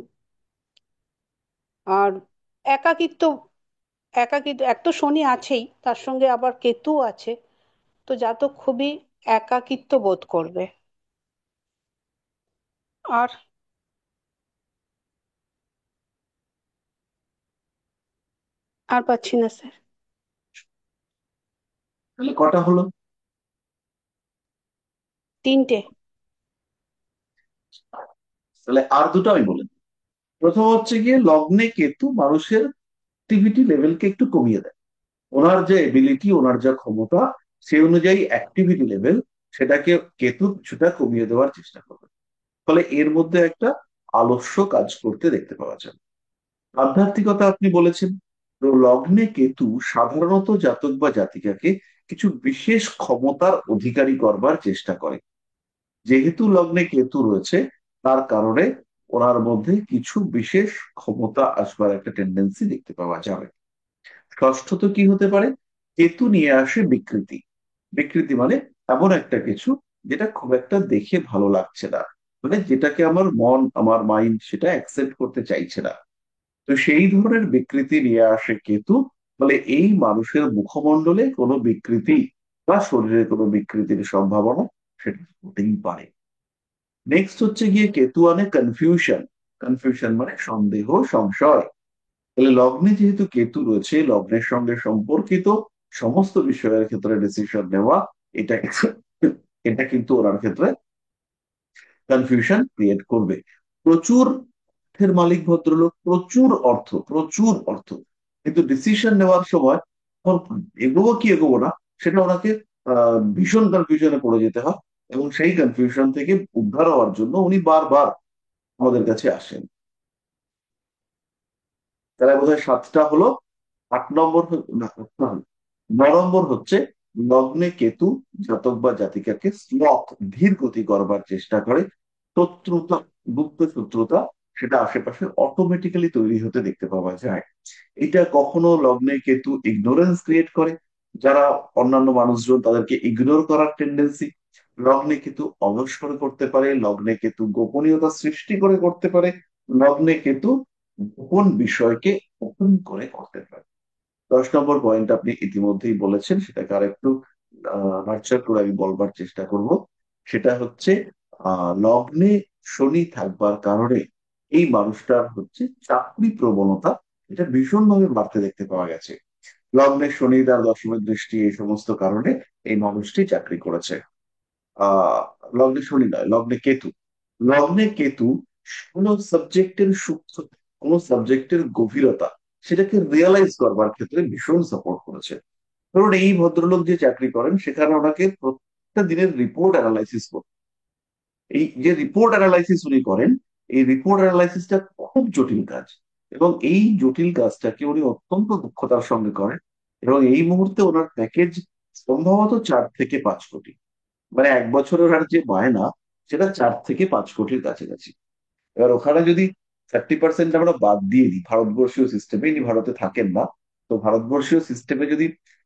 আর একাকিত্ব, একাকিত্ব এক তো শনি আছেই, তার সঙ্গে আবার কেতু আছে, তো জাতক খুবই একাকিত্ব বোধ করবে। আর আর পাচ্ছি না স্যার। তাহলে কটা হলো? 3টে। তাহলে আর দুটো আমি বলি। প্রথম হচ্ছে গিয়ে লগ্নে কেতু মানুষের অ্যাক্টিভিটি লেভেলকে একটু কমিয়ে দেয়। ওনার যে এবিলিটি, ওনার যা ক্ষমতা, সেই অনুযায়ী অ্যাক্টিভিটি লেভেল সেটাকে কেতু কিছুটা কমিয়ে দেওয়ার চেষ্টা করবে। ফলে এর মধ্যে একটা আলস্য কাজ করতে দেখতে পাওয়া যায়। আধ্যাত্মিকতা আপনি বলেছেন, তো লগ্নে কেতু সাধারণত জাতক বা জাতিকাকে কিছু বিশেষ ক্ষমতার অধিকারী করবার চেষ্টা করে। যেহেতু লগ্নে কেতু রয়েছে, তার কারণে ওনার মধ্যে কিছু বিশেষ ক্ষমতা আসবার একটা টেন্ডেন্সি দেখতে পাওয়া যাবে। ষষ্ঠত কি হতে পারে? কেতু নিয়ে আসে বিকৃতি। বিকৃতি মানে এমন একটা কিছু যেটা খুব একটা দেখে ভালো লাগছে না, মানে যেটাকে আমার মন, আমার মাইন্ড সেটা অ্যাকসেপ্ট করতে চাইছে না। তো সেই ধরনের বিকৃতি নিয়ে আসে কেতু। ফলে এই মানুষের মুখমণ্ডলে কোনো বিকৃতি বা শরীরে কোনো বিকৃতির সম্ভাবনা সেটা হতেই পারে। নেক্সট হচ্ছে গিয়ে কেতু আনে কনফিউশন। কনফিউশন মানে সন্দেহ, সংশয়। তাহলে লগ্নে যেহেতু কেতু রয়েছে, লগ্নের সঙ্গে সম্পর্কিত সমস্ত বিষয়ের ক্ষেত্রে ডিসিশন নেওয়া, এটা এটা কিন্তু ওনার ক্ষেত্রে কনফিউশন ক্রিয়েট করবে। প্রচুর অর্থের মালিক ভদ্রলোক, প্রচুর অর্থ, প্রচুর অর্থ, কিন্তু ডিসিশন নেওয়ার সময় এখন এগোবো কি এগোবো না সেটা ওনাকে ভীষণ কনফিউশনে পড়ে যেতে হয়। এবং সেই কনফিউশন থেকে উদ্ধার হওয়ার জন্য উনি বারবার আমাদের কাছে আসেন। তারা বোধহয় 7টা হলো। 8 নম্বর না, 8টা হলো। 9 নম্বর হচ্ছে লগ্নে কেতু জাতক বা জাতিকাকে স্লথ, ধীর গতি করবার চেষ্টা করে। শত্রুতা, গুপ্ত শত্রুতা সেটা আশেপাশে অটোমেটিক্যালি তৈরি হতে দেখতে পাওয়া যায়। এটা কখনো লগ্নে কেতু ইগনোরেন্স ক্রিয়েট করে, যারা অন্যান্য মানুষজন তাদেরকে ইগনোর করার টেন্ডেন্সি। লগ্নে কেতু অলস করতে পারে, লগ্নে কেতু গোপনীয়তা সৃষ্টি করে করতে পারে, লগ্নে কেতু গোপন বিষয়কে ওপেন করে করতে পারে। 10 নম্বর পয়েন্ট আপনি ইতিমধ্যেই বলেছেন, সেটাকে আর একটু নার্চার করে আমি বলবার চেষ্টা করব। সেটা হচ্ছে লগ্নে শনি থাকবার কারণে এই মানুষটার হচ্ছে চাকরি প্রবণতা, এটা ভীষণভাবে বাড়তে দেখতে পাওয়া গেছে। লগ্নে শনি, তার দশমের দৃষ্টি, এই সমস্ত কারণে এই মানুষটি চাকরি করেছে। আহ লগ্নে শনি নয়, লগ্নে কেতু। লগ্নে কেতু কোন সাবজেক্টের সূক্ষ্ম, কোন সাবজেক্টের গভীরতা সেটাকে রিয়েলাইজ করবার ক্ষেত্রে ভীষণ সাপোর্ট করেছে। ধরুন এই ভদ্রলোক যে চাকরি করেন সেখানে ওনাকে প্রত্যেকটা দিনের রিপোর্ট অ্যানালাইসিস করতে, এই যে রিপোর্ট অ্যানালাইসিস উনি করেন, এই রিপোর্ট অ্যানালাইসিসটা খুব জটিল কাজ। এবং এই জটিল কাজটাকে উনি অত্যন্ত দক্ষতার সঙ্গে করেন। এবং এই মুহূর্তে ওনার প্যাকেজ সম্ভবত 4 থেকে 5 কোটি। মানে 1 বছরে ওনার যে বায়না সেটা 4 থেকে 5 কোটির কাছাকাছি। এবার ওখানে যদি 30% আমরা বাদ দিয়ে দিই, ভারতবর্ষীয় সিস্টেমে, ইনি ভারতে থাকেন না, তো ভারতবর্ষীয় সিস্টেমে যদি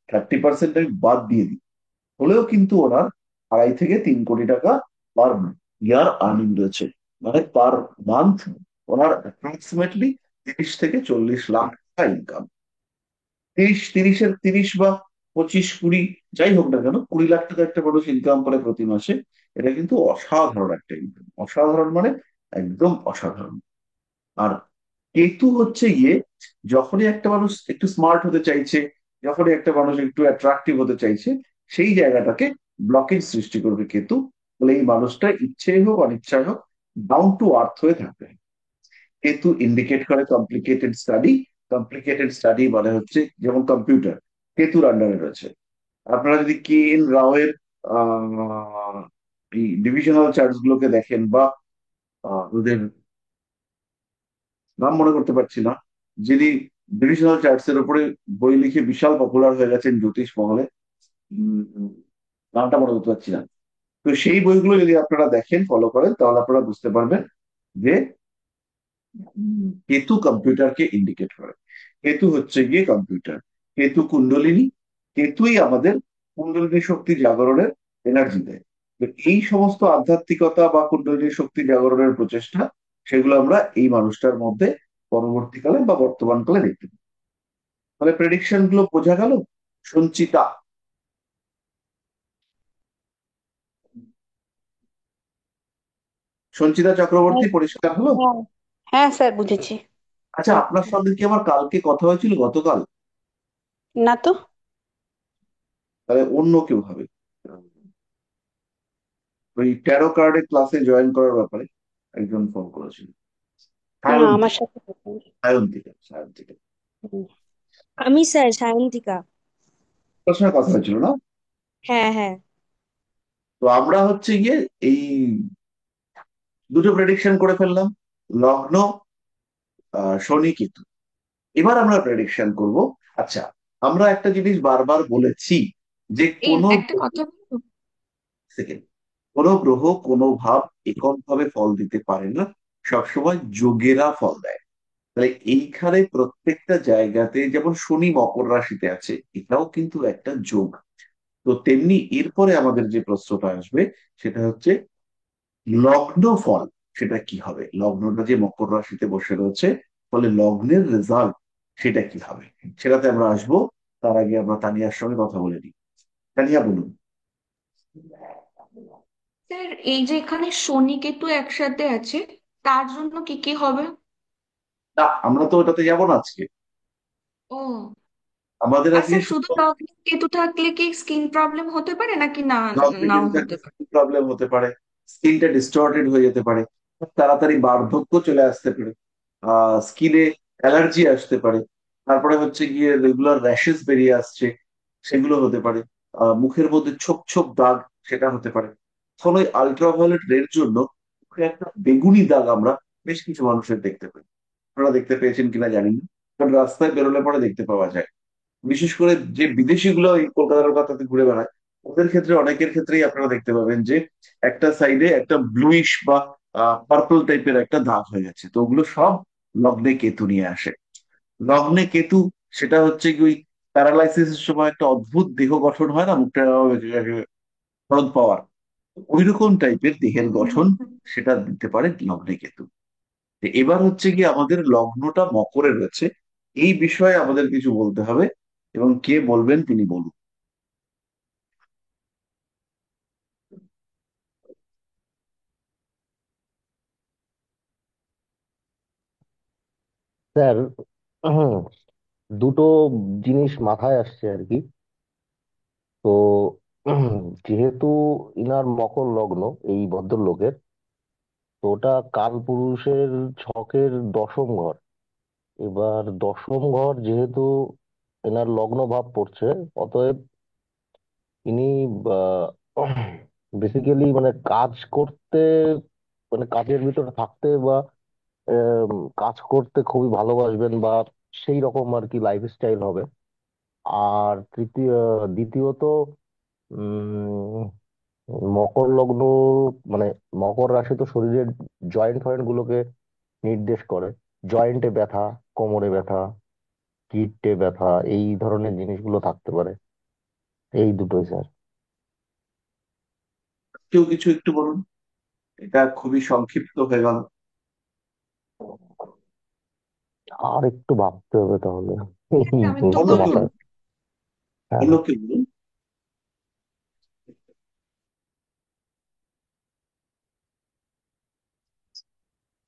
30% আমি বাদ দিয়ে দিই, হলেও কিন্তু ওনার 2.5 থেকে 3 কোটি টাকা পার ইয়ার আর্নিং রয়েছে। মানে পার মান্থ ওনার অ্যাপ্রক্সিমেটলি 30 থেকে 40 লাখ টাকা ইনকাম। 30 বা 25 20, যাই হোক না কেন, 20 লাখ টাকা একটা মানুষ ইনকাম করে প্রতি মাসে। এটা কিন্তু অসাধারণ একটা ইনকাম। অসাধারণ মানে একদম অসাধারণ। আর কেতু হচ্ছে গিয়ে যখনই একটা মানুষ একটু স্মার্ট হতে চাইছে, যখনই একটা মানুষ একটু অ্যাট্রাকটিভ হতে চাইছে, সেই জায়গাটাকে ব্লকেজ সৃষ্টি করবে কেতু। বলে এই মানুষটা ইচ্ছেই হোক অনিচ্ছাই হোক ডাউন টু আর্থ হয়ে থাকবে। কেতু ইন্ডিকেট করে কমপ্লিকেটেড স্টাডি। কমপ্লিকেটেড স্টাডি মানে হচ্ছে যেমন কম্পিউটার, কেতুর আন্ডারে রয়েছে। আপনারা যদি কে এন রাও এর আহ, এই ডিভিশনাল চার্টস গুলোকে দেখেন, বা ওদের নাম মনে করতে পারছি না, যিনি ডিভিশনাল চার্টস এর উপরে বই লিখে বিশাল পপুলার হয়ে গেছেন জ্যোতিষ মহলে, উম, নামটা মনে করতে পারছি না। তো সেই বইগুলো যদি আপনারা দেখেন, ফলো করেন, তাহলে আপনারা বুঝতে পারবেন যে কেতু কম্পিউটারকে ইন্ডিকেট করে। কেতু হচ্ছে গিয়ে কম্পিউটার, কেতু কুণ্ডলিনী, কেতুই আমাদের কুণ্ডলিনী শক্তি জাগরণের এনার্জি দেয়। তো এই সমস্ত আধ্যাত্মিকতা বা কুণ্ডলিনী শক্তি জাগরণের প্রচেষ্টা, সেগুলো আমরা এই মানুষটার মধ্যে পরবর্তীকালে বা বর্তমানকালে দেখতে পাই। তাহলে প্রেডিকশন গুলো বোঝা গেল। সঞ্চিতা, সঞ্চিতা হ্যাঁ, চক্রবর্তী পরিষ্কার হলো? হ্যাঁ, হ্যাঁ স্যার বুঝেছি। আচ্ছা, আপনার সঙ্গে কি আমার কালকে কথা হয়েছিল, গতকাল? না তো। তাহলে অন্য কেউ হবে। ওই ট্যারো কার্ডের ক্লাসে জয়েন করার ব্যাপারে একজন ফোন করেছিল। না, আমার সায়ন্তিকা। সাথে হয়নি। সায়ন্তিকা। হুম। আমি স্যার সায়ন্তিকা। তোর সঙ্গে কথা হয়েছিল না? হ্যাঁ হ্যাঁ। তো আমরা হচ্ছে গিয়ে এই দুটো প্রেডিকশন করে ফেললাম, লগ্ন শনি কেতু। এবার আমরা প্রেডিকশন করব। আচ্ছা, আমরা একটা জিনিস বারবার বলেছি যে এই কোনো একটা কথা বলবো। সেকেন্ড, কোনো গ্রহ কোনো ভাব একক ভাবে ফল দিতে পারে না, সবসময় যোগেরা ফল দেয়। তাহলে এইখানে প্রত্যেকটা জায়গাতে যেমন শনি মকর রাশিতে আছে, এটাও কিন্তু একটা যোগ। তো তেমনি এরপরে আমাদের যে প্রশ্নটা আসবে সেটা হচ্ছে লগ্ন ফল, সেটা কি হবে? লগ্নটা যে মকর রাশিতে বসে রয়েছে, ফলে লগ্নের রেজাল্ট সেটা কি হবে, সেটাতে আমরা আসবো। তার আগে আমরা তানিয়ার সঙ্গে কথা বলে নিই। তানিয়া বলুন। স্যার এই যে এখানে শনি কেতু একসাথে আছে, তার জন্য কি কি হবে? না, আমরা তো ওটাতে যাবো না আজকে। ও, আমাদের আর আজকে স্যার শুধু লগ্নে কেতু থাকলে কি স্কিন প্রবলেম হতে পারে নাকি না? লগ্নে নাও কিন্তু হতে একটা পারে? প্রবলেম হতে পারে, স্কিনটা ডিস্টর্টেড হয়ে যেতে পারে, খুব তাড়াতাড়ি বার্ধক্য চলে আসতে পারে, স্কিনে অ্যালার্জি আসতে পারে, তারপরে হচ্ছে গিয়ে রেগুলার র্যাশেস বেরিয়ে আসছে, সেগুলো হতে পারে, মুখের মধ্যে ছোপ ছোপ দাগ, সেটা হতে পারে। ফলে ওই আলট্রাভায়োলেট রের জন্য মুখে একটা বেগুনি দাগ আমরা বেশ কিছু মানুষের দেখতে পাই। আপনারা দেখতে পেয়েছেন কিনা জানি না, কারণ রাস্তায় বেরোলে পরে দেখতে পাওয়া যায়। বিশেষ করে যে বিদেশি গুলো এই কলকাতাতে ঘুরে বেড়ায়, ওদের ক্ষেত্রে অনেকের ক্ষেত্রেই আপনারা দেখতে পাবেন যে একটা সাইডে একটা ব্লুইশ বা পার্পল টাইপের একটা দাগ হয়ে গেছে। তো ওগুলো সব লগ্নে কেতু নিয়ে আসে। লগ্নে কেতু, সেটা হচ্ছে কি ওই প্যারালাইসিসের সময় একটা অদ্ভুত দেহ গঠন হয় না, মুখটা ফরদ পাওয়ার, ওই রকম টাইপের দেহের গঠন সেটা দিতে পারে লগ্নে কেতু। তো এবার হচ্ছে কি আমাদের লগ্নটা মকরে রয়েছে, এই বিষয়ে আমাদের কিছু বলতে হবে, এবং কে বলবেন তিনি বলুন। স্যার, হুম, দুটো জিনিস মাথায় আসছে আর কি। তো উম, যেহেতু ইনার মকর লগ্ন, এই ভদ্রলোকের, তো ওটা কালপুরুষের ছকের দশম ঘর। এবার দশম ঘর যেহেতু এনার লগ্ন ভাব পড়ছে, অতএব ইনি বেসিক্যালি মানে কাজ করতে, মানে কাজের ভিতরে থাকতে বা আম, কাজ করতে খুবই ভালোবাসবেন, বা সেই রকম আর কি লাইফস্টাইল হবে। আর দ্বিতীয়ত, উম, মকর লগ্ন মানে মকর রাশি তো শরীরের জয়েন্ট ফয়েন্ট গুলোকে নির্দেশ করে। জয়েন্টে ব্যথা, কোমরে ব্যথা, কিডতে ব্যথা, এই ধরনের জিনিসগুলো থাকতে পারে। এই দুটোই স্যার। কেউ কিছু একটু বলুন, এটা খুবই সংক্ষিপ্ত হয়ে গেল। আর একটু ভাবতে হবে তাহলে। স্যার আমি তো এই অন্য তো কেউ, বলবো। মাথায়। হ্যাঁ অন্য হ্যাঁ। কেউ বলুন।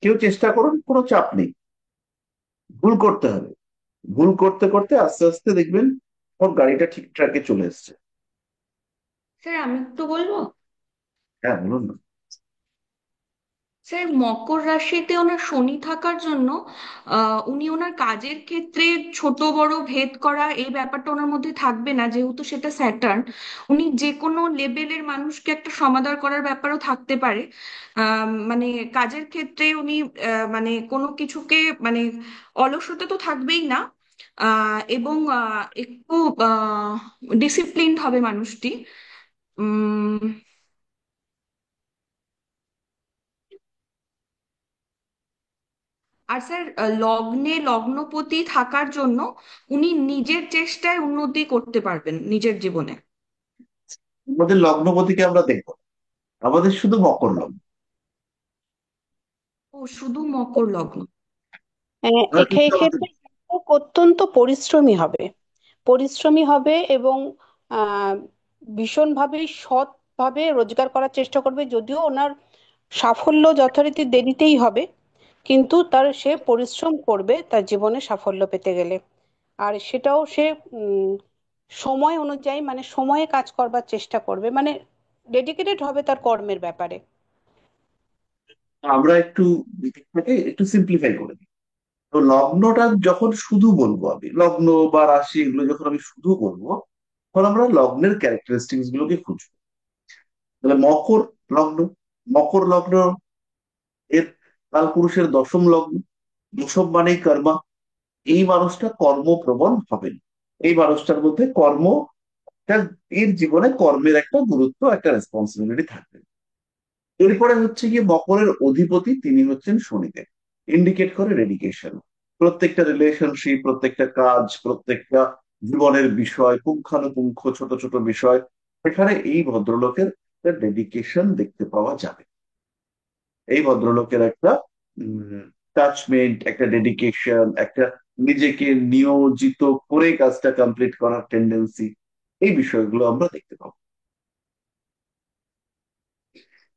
কেউ চেষ্টা করুন, কোনো চাপ নেই। ভুল করতে হবে, ভুল করতে করতে আস্তে আস্তে দেখবেন ওর গাড়িটা ঠিক ট্র্যাকে চলে এসছে। স্যার আমি তো বলবো। হ্যাঁ বলুন না। স্যার মকর রাশিতে ওনার শনি থাকার জন্য উনি ওনার কাজের ক্ষেত্রে ছোট বড় ভেদ করা এই ব্যাপারটা ওনার মধ্যে থাকবে না, যেহেতু সেটা স্যাটার্ন। উনি যে কোনো লেভেলের মানুষকে একটা সমাদর করার ব্যাপারও থাকতে পারে। মানে কাজের ক্ষেত্রে উনি মানে কোনো কিছুকে মানে অলসতা তো থাকবেই না। এবং একটু ডিসিপ্লিনড হবে মানুষটি। উম আর স্যার লগ্নে লগ্নপতি থাকার জন্য উনি নিজের চেষ্টায় উন্নতি করতে পারবেন নিজের জীবনে। আমাদের লগ্নপতিকে আমরা দেখবো না, আমাদের শুধু মকর লগ্ন। ও, শুধু মকর লগ্ন। আমরা শুধু আমাদের, এক্ষেত্রে জাতক অত্যন্ত পরিশ্রমী হবে। পরিশ্রমী হবে এবং আহ ভীষণভাবে সৎভাবে রোজগার করার চেষ্টা করবে, যদিও ওনার সাফল্য যথারীতি দেরিতেই হবে, কিন্তু সে পরিশ্রম করবে তার জীবনে সাফল্য পেতে গেলে। আর সেটাও সে উম, সময় অনুযায়ী মানে সময়ে কাজ করবার চেষ্টা করবে, মানে ডেডিকেটেড হবে তার কর্মের ব্যাপারে। আমরা একটু দিকটাকে একটু সিম্পলিফাই করে দিই। তো লগ্নটা যখন শুধু বলবো, আমি লগ্ন বা রাশি এগুলো যখন আমি শুধু বলবো, তখন আমরা লগ্নের ক্যারেক্টারিস্টিক্স গুলোকে খুঁজবো। তাহলে মকর লগ্ন, মকর লগ্ন এর কালপুরুষের দশম লগ্ন, দশম মানেই কর্মা। এই মানুষটা কর্মপ্রবণ হবেন, এই মানুষটার মধ্যে কর্ম, এর জীবনে কর্মের একটা গুরুত্ব, একটা রেসপন্সিবিলিটি থাকবে। এরপরে হচ্ছে গিয়ে মকরের অধিপতি তিনি হচ্ছেন শনিদেব, ইন্ডিকেট করে ডেডিকেশন। প্রত্যেকটা রিলেশনশিপ, প্রত্যেকটা কাজ, প্রত্যেকটা জীবনের বিষয়, পুঙ্খানুপুঙ্খ ছোট ছোট বিষয়, সেখানে এই ভদ্রলোকের ডেডিকেশন দেখতে পাওয়া যাবে। এই ভদ্রলোকের একটা টাচমেন্ট, একটা ডেডিকেশন, একটা নিজেকে নিয়োজিত করে কাজটা কমপ্লিট করার টেন্ডেন্সি, এই বিষয়গুলো আমরা দেখতে পাবো।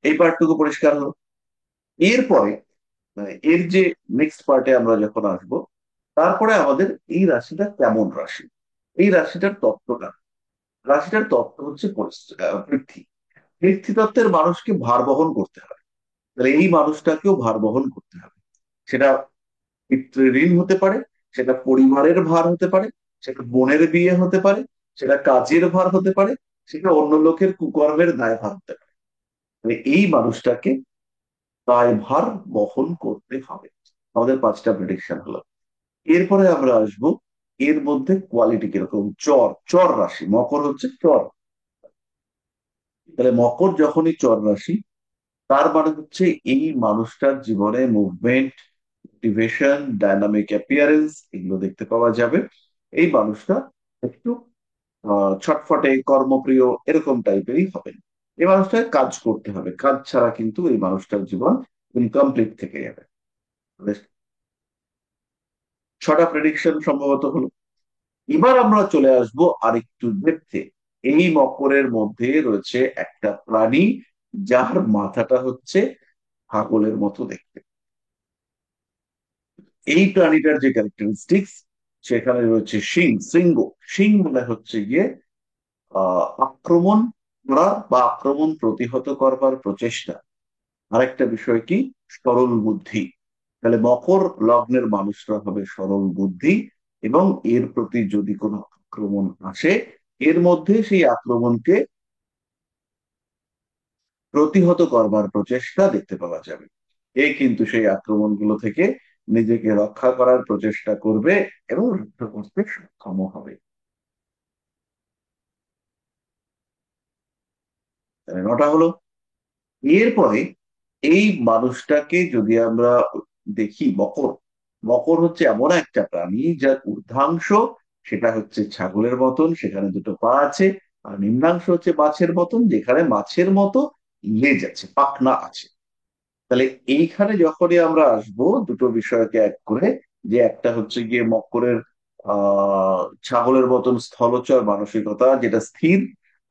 এই পার্টটুকু পরিষ্কার হলো। এরপরে মানে এর যে নেক্সট পার্টে আমরা যখন আসব, তারপরে আমাদের এই রাশিটা কেমন রাশি, এই রাশিটার তত্ত্বটা, রাশিটার তত্ত্ব হচ্ছে পৃথ্বী। পৃথ্বী তত্ত্বের মানুষকে ভার বহন করতে হবে। তাহলে এই মানুষটাকেও ভার বহন করতে হবে। সেটা ঋণ হতে পারে, সেটা পরিবারের ভার হতে পারে, সেটা বোনের বিয়ে হতে পারে, সেটা কাজের ভার হতে পারে, সেটা অন্য লোকের কুকর্মের দায় ভার হতে পারে। তাহলে এই মানুষটাকে দায়ভার বহন করতে হবে। আমাদের পাঁচটা প্রেডিকশন হলো। এরপরে আমরা আসব এর মধ্যে কোয়ালিটি কিরকম। চর, চর রাশি, মকর হচ্ছে চর। তাহলে মকর যখনই চর রাশি, তার মানে হচ্ছে এই মানুষটার জীবনে মুভমেন্ট, মোটিভেশন, ডায়নামিক অ্যাপিয়ারেন্স এগুলো দেখতে পাওয়া যাবে। এই মানুষটা একটু ছটফটে, কর্মপ্রিয় এরকম টাইপেরই হবেন। এই মানুষটাকে কাজ করতে হবে, কাজ ছাড়া কিন্তু এই মানুষটার জীবন ইনকমপ্লিট থেকে যাবে। বেশ, ছটা প্রেডিকশন সম্ভবত হলো। এবার আমরা চলে আসব আরেকটু ডেপথে। এই মকরের মধ্যে রয়েছে একটা প্রাণী যার মাথাটা হচ্ছে ছাগলের মতো দেখতে। এই প্রাণীটার যে ক্যারেক্টারিস্টিক্স, সেখানে রয়েছে সিং, শৃঙ্গ। সিং মানে হচ্ছে গিয়ে আক্রমণ করা বা আক্রমণ প্রতিহত করবার প্রচেষ্টা। আরেকটা বিষয় কি, সরল বুদ্ধি। তাহলে মকর লগ্নের মানুষরা হবে সরল বুদ্ধি, এবং এর প্রতি যদি কোনো আক্রমণ আসে, এর মধ্যে সেই আক্রমণকে প্রতিহত করবার প্রচেষ্টা দেখতে পাওয়া যাবে। এ কিন্তু সেই আক্রমণগুলো থেকে নিজেকে রক্ষা করার প্রচেষ্টা করবে এবং রক্ষা করতে সক্ষম হবে। তাহলে নটা হলো। এরপরে এই মানুষটাকে যদি আমরা দেখি, মকর, মকর হচ্ছে এমন একটা প্রাণী যার ঊর্ধ্বাংশ সেটা হচ্ছে ছাগলের মতন, সেখানে দুটো পা আছে। আর নিম্নাংশ হচ্ছে মাছের মতন, যেখানে মাছের মতো লেজ আছে, পাখনা আছে। তাহলে এইখানে যখনই আমরা আসব দুটো বিষয়কে এক করে, যে একটা হচ্ছে গিয়ে মকরের ছাগলের মতন স্থলচর মানসিকতা যেটা স্থির,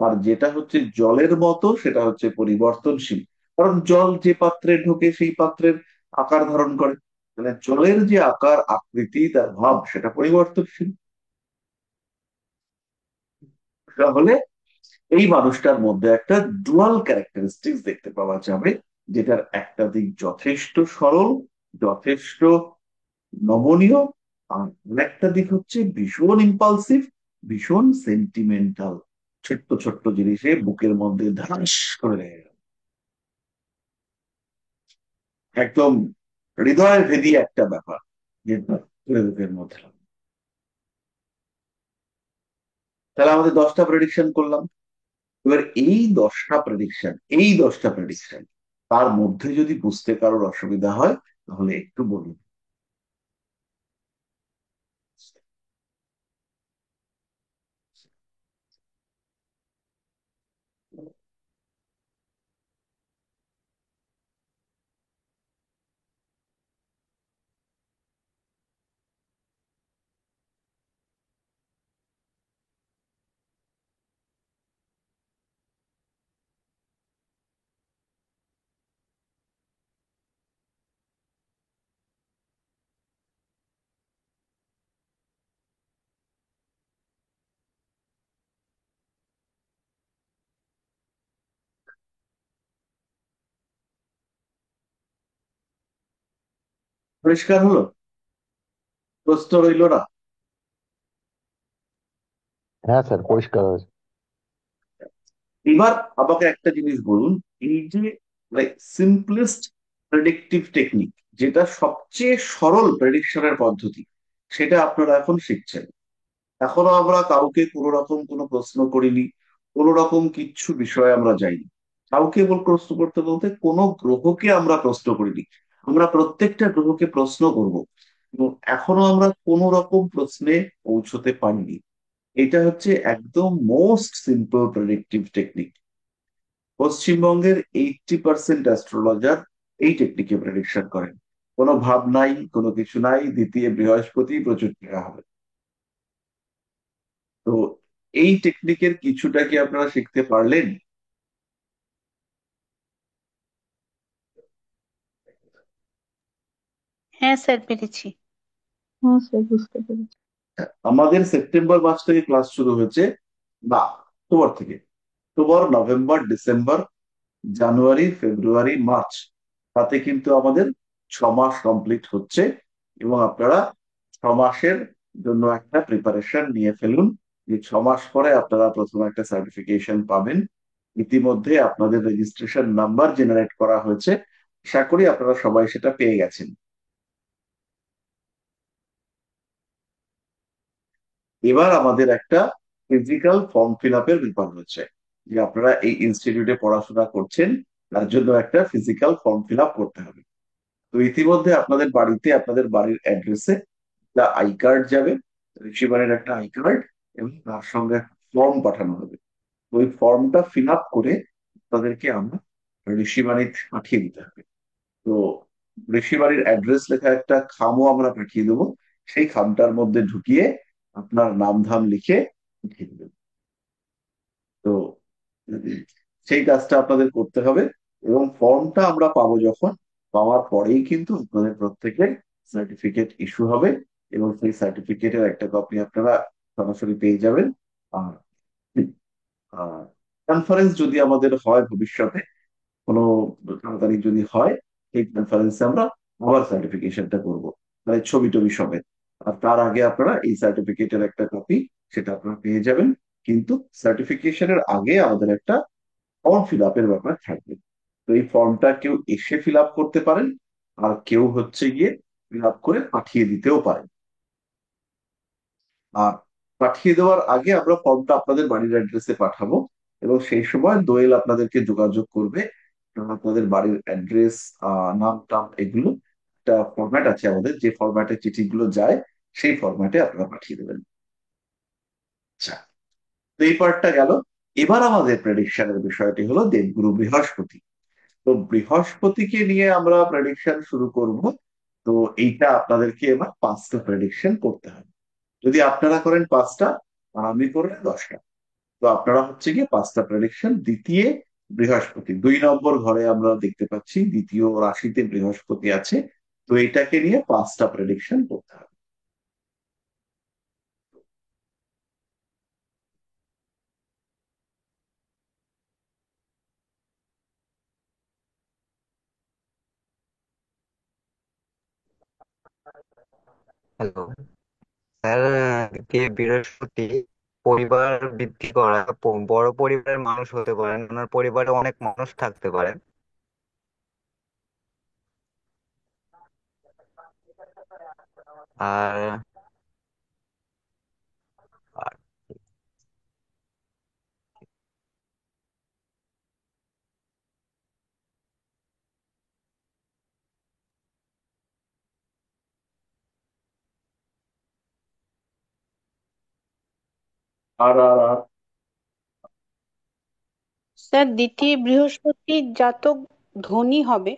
আর যেটা হচ্ছে জলের মতো সেটা হচ্ছে পরিবর্তনশীল। কারণ জল যে পাত্রে ঢোকে সেই পাত্রের আকার ধারণ করে। মানে জলের যে আকার আকৃতি তার ভাব সেটা পরিবর্তনশীল। তাহলে এই মানুষটার মধ্যে একটা ডুয়াল ক্যারেক্টারিস্টিক্স দেখতে পাওয়া যাবে, যেটার একটা দিক যথেষ্ট সরল, যথেষ্ট নমনীয়, আর একটা দিক হচ্ছে ভীষণ ইম্পালসিভ, ভীষণ সেন্টিমেন্টাল। ছোট্ট ছোট্ট জিনিসে বুকের মধ্যে ধাস করে লেগে গেল। একদম হৃদয় ভেদী একটা ব্যাপার, যেটা বুকের মধ্যে লাগলো। তাহলে আমাদের 10টা প্রেডিকশন করলাম। এবার এই দশটা প্রেডিকশন তার মধ্যে যদি বুঝতে কারোর অসুবিধা হয়, তাহলে একটু বলুন। পরিষ্কার হলো? প্রশ্ন রইল না? হ্যাঁ স্যার, পরিষ্কার হয়েছে। এবার আমাকে একটা জিনিস বলুন, এই যে সিম্পলেস্ট প্রেডিক্টিভ টেকনিক, যেটা সবচেয়ে সরল প্রেডিকশনের পদ্ধতি, সেটা আপনারা এখন শিখছেন। এখনো আমরা কাউকে কোনো রকম কোনো প্রশ্ন করিনি, কোনো রকম কিচ্ছু বিষয়ে আমরা যাইনি। কাউকে প্রশ্ন করতে বলতে কোনো গ্রহকে আমরা প্রশ্ন করিনি। আমরা প্রত্যেকটা গ্রহকে প্রশ্ন করব, এবং এখনো আমরা কোনো রকম প্রশ্নে পৌঁছতে পারিনি। এটা হচ্ছে একদম মোস্ট সিম্পল প্রেডিক্টিভ টেকনিক। পশ্চিমবঙ্গের 80% অ্যাস্ট্রোলজার এই টেকনিকে প্রেডিকশন করেন। কোনো ভাব নাই, কোনো কিছু নাই, দ্বিতীয় বৃহস্পতি প্রচুর টাকা হবে। তো এই টেকনিকের কিছুটা কি আপনারা শিখতে পারলেন? হ্যাঁ স্যার, পেরেছি। হ্যাঁ স্যার, বুঝতে পেরেছি। আমাদের সেপ্টেম্বর মাস থেকে ক্লাস শুরু হয়েছে, না, অক্টোবর থেকে। অক্টোবর, নভেম্বর, ডিসেম্বর, জানুয়ারি, ফেব্রুয়ারি, মার্চ, তাতে কিন্তু আমাদের 6 মাস কমপ্লিট হচ্ছে। এবং আপনারা 6 মাসের জন্য একটা প্রিপারেশন নিয়ে ফেলুন, যে 6 মাস পরে আপনারা প্রথম একটা সার্টিফিকেশন পাবেন। ইতিমধ্যে আপনাদের রেজিস্ট্রেশন নাম্বার জেনারেট করা হয়েছে, আশা করি আপনারা সবাই সেটা পেয়ে গেছেন। এবার আমাদের একটা ফিজিক্যাল ফর্ম ফিল আপের ব্যাপার হচ্ছে, যে আপনারা এই ইনস্টিটিউটে পড়াশোনা করছেন, তার জন্য একটা ফিজিক্যাল ফর্ম ফিল আপ করতে হবে। তো ইতিমধ্যে আপনাদের বাড়িতে, আপনাদের বাড়ির অ্যাড্রেসে একটা আই কার্ড যাবে, রিসিভারের একটা আই কার্ড, এবং তার সঙ্গে একটা ফর্ম পাঠানো হবে। ওই ফর্মটা ফিল আপ করে তাদেরকে আমরা রিসিভারে পাঠিয়ে দিতে হবে। তো রিসিভারের অ্যাড্রেস লেখা একটা খামও আমরা পাঠিয়ে দেবো, সেই খামটার মধ্যে ঢুকিয়ে আপনার নাম ধাম লিখে পাঠিয়ে দেবেন। তো সেই কাজটা আপনাদের করতে হবে। এবং ফর্মটা আমরা পাবো যখন, পাওয়ার পরেই কিন্তু আপনাদের প্রত্যেকের সার্টিফিকেট ইস্যু হবে, এবং সেই সার্টিফিকেটের একটা কপি আপনারা সরাসরি পেয়ে যাবেন। আর কনফারেন্স যদি আমাদের হয় ভবিষ্যতে, কোনো তাড়াতাড়ি যদি হয়, এই কনফারেন্সে আমরা আবার সার্টিফিকেশনটা করব, মানে ছবি টবি সমেত। আর তার আগে আপনারা এই সার্টিফিকেটের একটা কপি, সেটা আপনারা পেয়ে যাবেন। কিন্তু সার্টিফিকেশনের আগে আমাদের একটা ফর্ম ফিল আপের ব্যাপার থাকবে। তো এই ফর্মটা কেউ এসে ফিল আপ করতে পারেন, আর কেউ হচ্ছে গিয়ে ফিল আপ করে পাঠিয়ে দিতেও পারেন। আর পাঠিয়ে দেওয়ার আগে আমরা ফর্মটা আপনাদের বাড়ির অ্যাড্রেসে পাঠাবো, এবং সেই সময় দোয়েল আপনাদেরকে যোগাযোগ করবে। আপনাদের বাড়ির অ্যাড্রেস, নাম টাম, এগুলো একটা ফরম্যাট আছে আমাদের, যে ফরম্যাটে চিঠিগুলো যায়, সেই ফরম্যাটে আপনারা পাঠিয়ে দেবেন। আচ্ছা, তো এই পার্টটা গেল। এবার আমাদের প্রেডিকশনের বিষয়টি হলো দেবগুরু বৃহস্পতি। তো বৃহস্পতিকে নিয়ে আমরা প্রেডিকশন শুরু করব। তো এইটা আপনাদেরকে এবার 5টা প্রেডিকশন করতে হবে। যদি আপনারা করেন 5টা, আর আমি করলে 10টা, তো আপনারা হচ্ছে গিয়ে 5টা প্রেডিকশন। দ্বিতীয় বৃহস্পতি 2 নম্বর ঘরে আমরা দেখতে পাচ্ছি, দ্বিতীয় রাশিতে বৃহস্পতি আছে। তো এটাকে নিয়ে 5টা প্রেডিকশন করতে হবে। হ্যালো স্যার, কে বৃহস্পতি পরিবার বৃদ্ধি করা, বড় পরিবারের মানুষ হতে পারেন, ওনার পরিবারে অনেক মানুষ থাকতে পারেন। আর আর আর আর আর স্যার, দ্বিতীয় বৃহস্পতি জাতক ধনী হবে।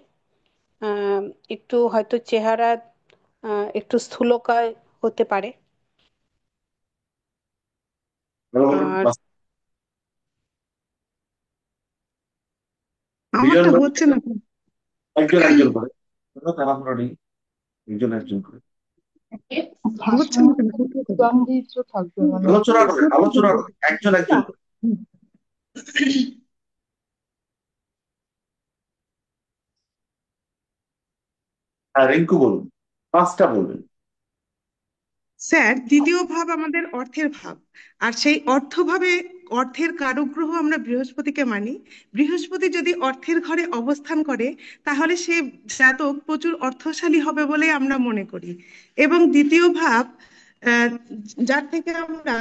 আহ, একটু হয়তো চেহারা একটু স্থূলকায় হতে পারে। আর দুজন আমারটা বলুন, হচ্ছে না। একজন একজন করে, কোনো তাড়াহুড়ো নেই, একজন একজন করে। হচ্ছে না কেন? আলোচনা করে, আলোচনা করে, একজন একজন করে। হ্যাঁ, রিঙ্কু বলুন। পাঁচটা বলবেন। স্যার, দ্বিতীয় ভাব আমাদের অর্থের ভাব। আর সেই অর্থভাবে অর্থের কারক গ্রহ আমরা বৃহস্পতিকে মানি। বৃহস্পতি যদি অর্থের ঘরে অবস্থান করে, তাহলে সে জাতক প্রচুর অর্থশালী হবে বলে আমরা মনে করি। এবং দ্বিতীয় ভাব, আহ, যার থেকে আমরা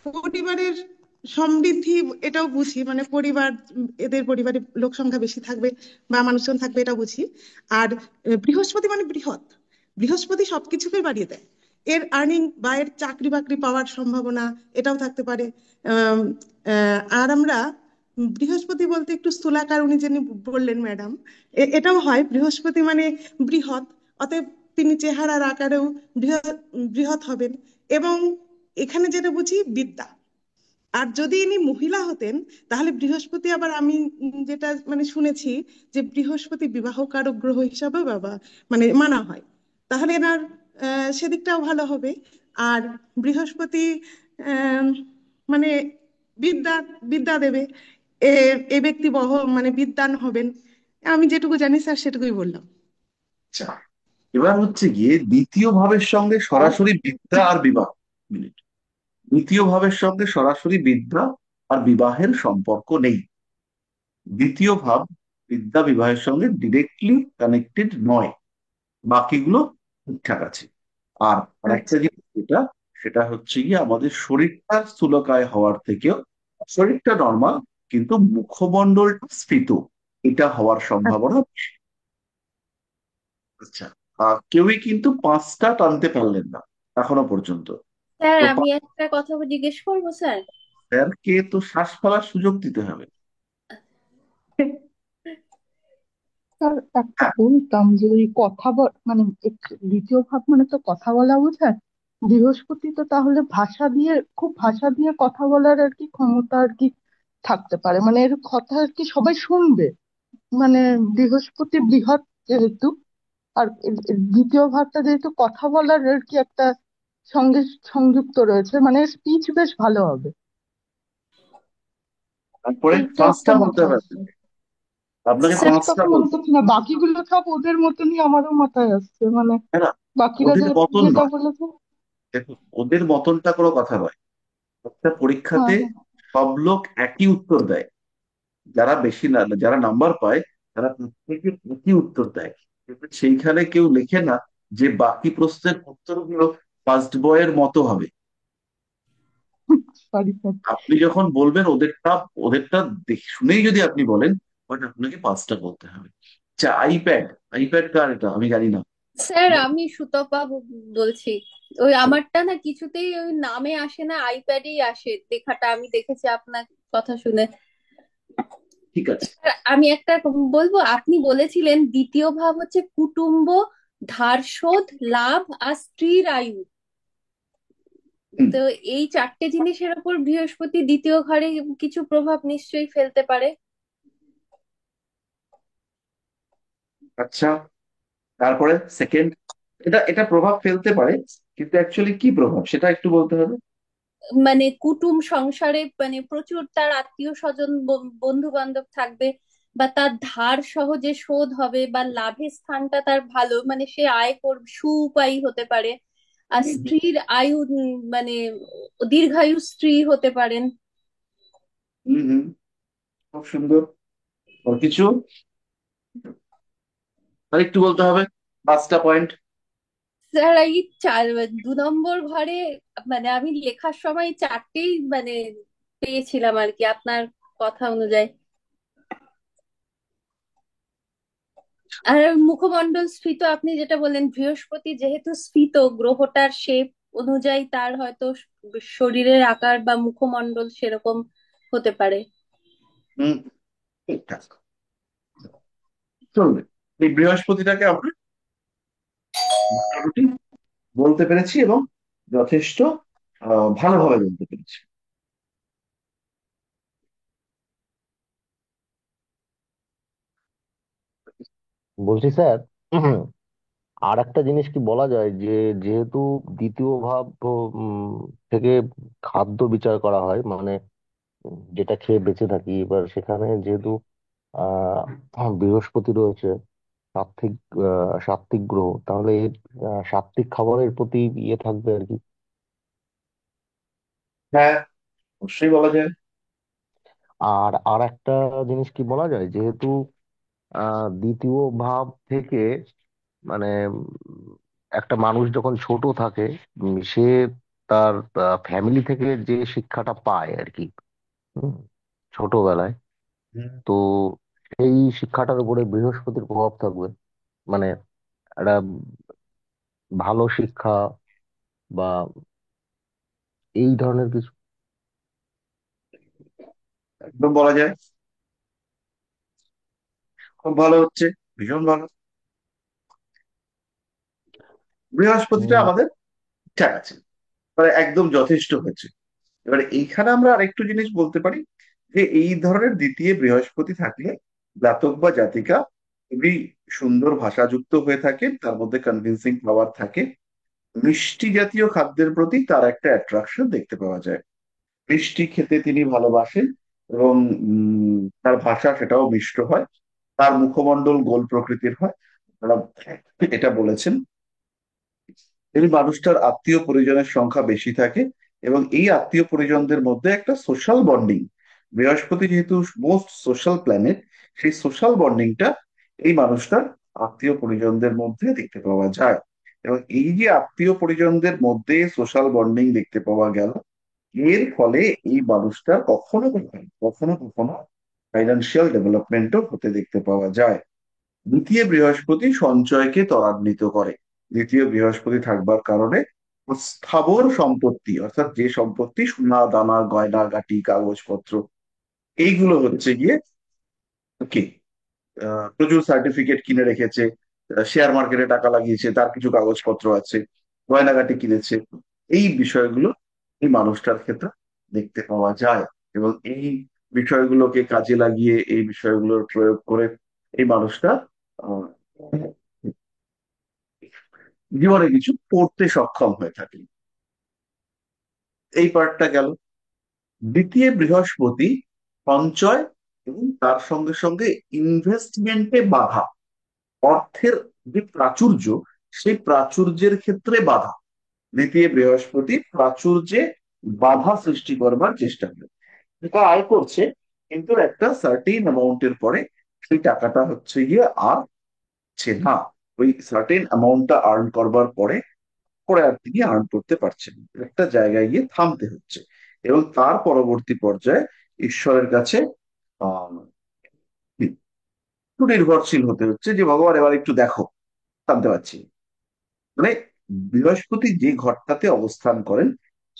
পরিবারের সমৃদ্ধি এটাও বুঝি, মানে পরিবার, এদের পরিবারে লোক সংখ্যা বেশি থাকবে বা মানুষজন থাকবে, এটা বুঝি। আর বৃহস্পতি মানে বৃহৎ। বৃহস্পতি সবকিছুকে বাড়িয়ে দেয়। এর আর্নিং বা এর চাকরি বাকরি পাওয়ার সম্ভাবনা এটাও থাকতে পারে। আর আমরা বৃহস্পতি বলতে একটু স্থূলাকার, উনি যিনি বললেন ম্যাডাম, এটাও হয়। বৃহস্পতি মানে বৃহৎ, অতএব তিনি চেহারার আকারেও বৃহৎ বৃহৎ হবেন। এবং এখানে যেটা বুঝি, বিদ্যা। আর যদি ইনি মহিলা হতেন, তাহলে বৃহস্পতি আবার আমি যেটা মানে শুনেছি, যে বৃহস্পতি বিবাহ কারক গ্রহ হিসাবে বাবা মানে মানা হয়। তাহলে এনার সেদিকটাও ভালো হবে। আর বৃহস্পতি আহ, মানে বিদ্যা বিদ্যা দেবে। এ এ ব্যক্তি মানে বিদ্বান হবেন। আমি যেটুকু জানি স্যার সেটুকুই বললাম। আচ্ছা, এবার হচ্ছে গিয়ে দ্বিতীয় ভাবের সঙ্গে সরাসরি বিদ্যা আর বিবাহ। মিনিট। দ্বিতীয় ভাবের সঙ্গে সরাসরি বিদ্যা আর বিবাহের সম্পর্ক নেই। দ্বিতীয় ভাব বিদ্যা বিবাহের সঙ্গে ডিরেক্টলি কানেক্টেড নয়, বাকিগুলো ঠিকঠাক আছে। আর আরেকটা আচ্ছা। জিনিস যেটা, সেটা হচ্ছে গিয়ে আমাদের শরীরটা স্থূলকায় হওয়ার থেকেও, শরীরটা নর্মাল কিন্তু মুখমণ্ডলটা স্ফীত, এটা হওয়ার সম্ভাবনা বেশি। আচ্ছা, কেউই কিন্তু পাঁচটা টানতে পারলেন না এখনো পর্যন্ত। স্যার তো আমি একটা কথা জিজ্ঞেস করবো স্যার। স্যারকে তো শ্বাস ফেলার সুযোগ দিতে হবে। স্যার, একটা হ্যাঁ, বলতাম যে ওই কথা মানে দ্বিতীয় ভাব মানে তো কথা বলা বোঝায়। বৃহস্পতি তো তাহলে ভাষা দিয়ে, খুব ভাষা দিয়ে কথা বলার আর কি ক্ষমতা আর কি থাকতে পারে, মানে এর কথা আর কি সবাই শুনবে। মানে বৃহস্পতি বৃহৎ যেহেতু, আর দ্বিতীয় ভাবটা যেহেতু কথা বলার আর কি একটা সঙ্গে সংযুক্ত রয়েছে, মানে স্পিচ বেশ ভালো হবে। তারপরে এইটা পাঁচটা একটা বলতে মাথায় হবে আসছে। আপনাকে। আপনাকে চেষ্টা পাঁচটা করে বলতে দেখছি না, বাকিগুলো সব ওদের মতনই আমারও মাথায় আসছে, মানে হবে না। বাকিরা ওদের যে মতন যেটা নয়, বলেছে। দেখুন ওদের মতনটা কোনো কথা নয়। একটা হ্যাঁ, পরীক্ষাতে হ্যাঁ। সব লোক একই উত্তর দেয়, যারা বেশি না, যারা নাম্বার পায় তারা প্রত্যেকে একই উত্তর দেয়। কিন্তু সেইখানে কেউ লেখে না যে বাকি প্রশ্নের উত্তরগুলো ফার্স্ট বয়ের মতো হবে। Sorry sir. আপনি যখন বলবেন ওদেরটা, ওদেরটা শুনেই যদি আপনি বলেন, বাট আপনাকে পাঁচটা বলতে হবে। আচ্ছা, আইপ্যাড, আইপ্যাড কার এটা আমি জানি না। স্যার আমি সুতপা বলছি। ওই আমারটা না কিছুতেই ওই নামে আসে না, আইপ্যাডেই আসে লেখাটা, আমি দেখেছি আপনার কথা শুনে। ঠিক আছে। স্যার, আমি একটা বলবো, আপনি বলেছিলেন দ্বিতীয় ভাব হচ্ছে কুটুম্ব, ধার শোধ, লাভ আর স্ত্রীর আয়ু। হুম, তো এই চারটে জিনিসের উপর বৃহস্পতি দ্বিতীয় ঘরে কিছু প্রভাব নিশ্চয়ই ফেলতে পারে। আচ্ছা, তারপরে সেকেন্ড, এটা এটা প্রভাব ফেলতে পারে, কিন্তু অ্যাকচুয়ালি কি প্রভাব সেটা একটু বলতে হবে। মানে কুটুম সংসারে মানে প্রচুর তার আত্মীয় স্বজন বন্ধু বান্ধব থাকবে, বা তার ধার সহজে শোধ হবে, বা লাভের স্থানটা তার ভালো, মানে সে আয় করবে, সুউপায়ী হতে পারে। আর হুম, হুম, স্ত্রীর আয়ু মানে দীর্ঘায়ু স্ত্রী হতে পারেন। হুম, হুম, খুব সুন্দর। আর কিছু আর একটু বলতে হবে, পাঁচটা পয়েন্ট। স্যার এই চার, 2 নম্বর ঘরে মানে আমি লেখার সময় চারটেই মানে পেয়েছিলাম আর কি আপনার কথা অনুযায়ী। আর মুখমণ্ডল স্ফীত, আপনি যেটা বললেন বৃহস্পতি যেহেতু স্ফীত, গ্রহটার শেপ অনুযায়ী তার হয়তো শরীরের আকার বা মুখমণ্ডল সেরকম হতে পারে। হুম, ঠিকঠাক, চলবে। এই বৃহস্পতিটাকে আমরা মোটামুটি বলতে পেরেছি এবং যথেষ্ট ভালোভাবে বলতে পেরেছি। বলছি স্যার, আর একটা জিনিস কি বলা যায় যে যেহেতু দ্বিতীয় ভাব থেকে খাদ্য বিচার করা হয়, মানে যেটা খেয়ে বেঁচে থাকি, এবার সেখানে যেহেতু বৃহস্পতি রয়েছে, সাত্বিক সাত্বিক গ্রহ, তাহলে এর সাত্বিক খাবারের প্রতি ইয়ে থাকবে আর কি। হ্যাঁ, অবশ্যই বলা যায়। আর আর একটা জিনিস কি বলা যায়, যেহেতু দ্বিতীয় ভাব থেকে মানে একটা মানুষ যখন ছোট থাকে, সে তার ফ্যামিলি থেকে যে শিক্ষাটা পায় আর কি, হুম, ছোটবেলায়, হুম। তো সেই শিক্ষাটার উপরে বৃহস্পতির প্রভাব থাকবে। মানে একটা ভালো শিক্ষা বা এই ধরনের কিছু। একদম বলা যায়। খুব ভালো হচ্ছে, ভীষণ ভালো। বৃহস্পতিটা উম, আমাদের ঠিক আছে, মানে একদম যথেষ্ট হয়েছে। এবারে এইখানে আমরা আরেকটু জিনিস বলতে পারি, যে এই ধরনের দ্বিতীয় বৃহস্পতি থাকলে জাতক বা জাতিকা খুবই সুন্দর ভাষাযুক্ত হয়ে থাকে, তার মধ্যে কনভিন্সিং পাওয়ার থাকে। মিষ্টি জাতীয় খাদ্যের প্রতি তার একটা অ্যাট্রাকশন দেখতে পাওয়া যায়। মিষ্টি খেতে তিনি ভালোবাসেন, এবং তার ভাষা সেটাও মিষ্ট হয়। তার মুখমণ্ডল গোল প্রকৃতির হয়, আপনারা এটা বলেছেন। এই মানুষটার আত্মীয় পরিজনের সংখ্যা বেশি থাকে, এবং এই আত্মীয় পরিজনদের মধ্যে একটা সোশ্যাল বন্ডিং, বৃহস্পতি যেহেতু মোস্ট সোশ্যাল প্ল্যানেট, সেই সোশ্যাল বন্ডিংটা এই মানুষটার আত্মীয় পরিজনদের মধ্যে দেখতে পাওয়া যায়। এবং এই যে আত্মীয় পরিজনদের মধ্যে সোশ্যাল বন্ডিং দেখতে পাওয়া গেল, এর ফলে এই মানুষটার কখনো কখনো কখনো কখনো ফাইন্যান্সিয়াল ডেভেলপমেন্টও হতে দেখতে পাওয়া যায়। দ্বিতীয় বৃহস্পতি সঞ্চয়কে ত্বরান্বিত করে। দ্বিতীয় বৃহস্পতি থাকবার কারণে স্থাবর সম্পত্তি, অর্থাৎ যে সম্পত্তি সোনা দানা গয়না গাটি কাগজপত্র, এইগুলো হচ্ছে গিয়ে কি, প্রচুর সার্টিফিকেট কিনে রেখেছে, শেয়ার মার্কেটে টাকা লাগিয়েছে, তার কিছু কাগজপত্র আছে, গয়নাগাটি কিনেছে, এই বিষয়গুলো এই মানুষটার ক্ষেত্রে দেখতে পাওয়া যায়। এবং এই বিষয়গুলোকে কাজে লাগিয়ে, এই বিষয়গুলোর প্রয়োগ করে এই মানুষটা আহ, জীবনে কিছু করতে সক্ষম হয়ে থাকে। এই পার্টটা গেল। দ্বিতীয় বৃহস্পতি সঞ্চয় এবং তার সঙ্গে সঙ্গে ইনভেস্টমেন্টে বাধা, অর্থের যে প্রাচুর্য, সেই প্রাচুর্যের ক্ষেত্রে বাধা। দ্বিতীয় বৃহস্পতি প্রাচুর্যে বাধা সৃষ্টি করবার চেষ্টা করে। টাকা আয় করছে, কিন্তু একটা সার্টেন অ্যামাউন্টের পরে সেই টাকাটা হচ্ছে গিয়ে আর হচ্ছে না। ওই সার্টেন অ্যামাউন্টটা আর্ন করবার পরে পরে আর তিনি আর্ন করতে পারছেন না। একটা জায়গায় গিয়ে থামতে হচ্ছে, এবং তার পরবর্তী পর্যায়ে ঈশ্বরের কাছে আহ একটু নির্ভরশীল হতে হচ্ছে, যে ভগবান এবার একটু দেখো, থামতে পারছি না। মানে বৃহস্পতি যে ঘরটাতে অবস্থান করেন,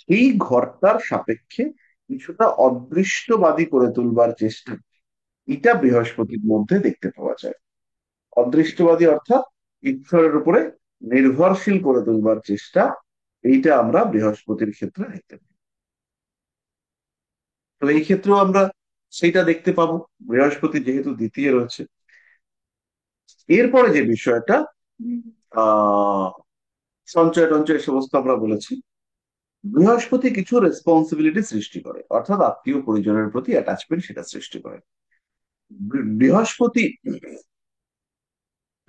সেই ঘরটার সাপেক্ষে কিছুটা অদৃষ্টবাদী করে তুলবার চেষ্টা, এটা বৃহস্পতির মধ্যে দেখতে পাওয়া যায়। অদৃষ্টবাদী অর্থাৎ ঈশ্বরের উপরে নির্ভরশীল করে তুলবার চেষ্টা, এইটা আমরা বৃহস্পতির ক্ষেত্রে দেখতে পাই। তো এই ক্ষেত্রেও আমরা সেইটা দেখতে পাবো, বৃহস্পতি যেহেতু দ্বিতীয় রয়েছে। এরপরে যে বিষয়টা, আহ সঞ্চয় টঞ্চয় এ সমস্ত আমরা বলেছি। বৃহস্পতি কিছু রেসপন্সিবিলিটি সৃষ্টি করে, অর্থাৎ আত্মীয় পরিজনের প্রতি অ্যাটাচমেন্ট সেটা সৃষ্টি করে। বৃহস্পতি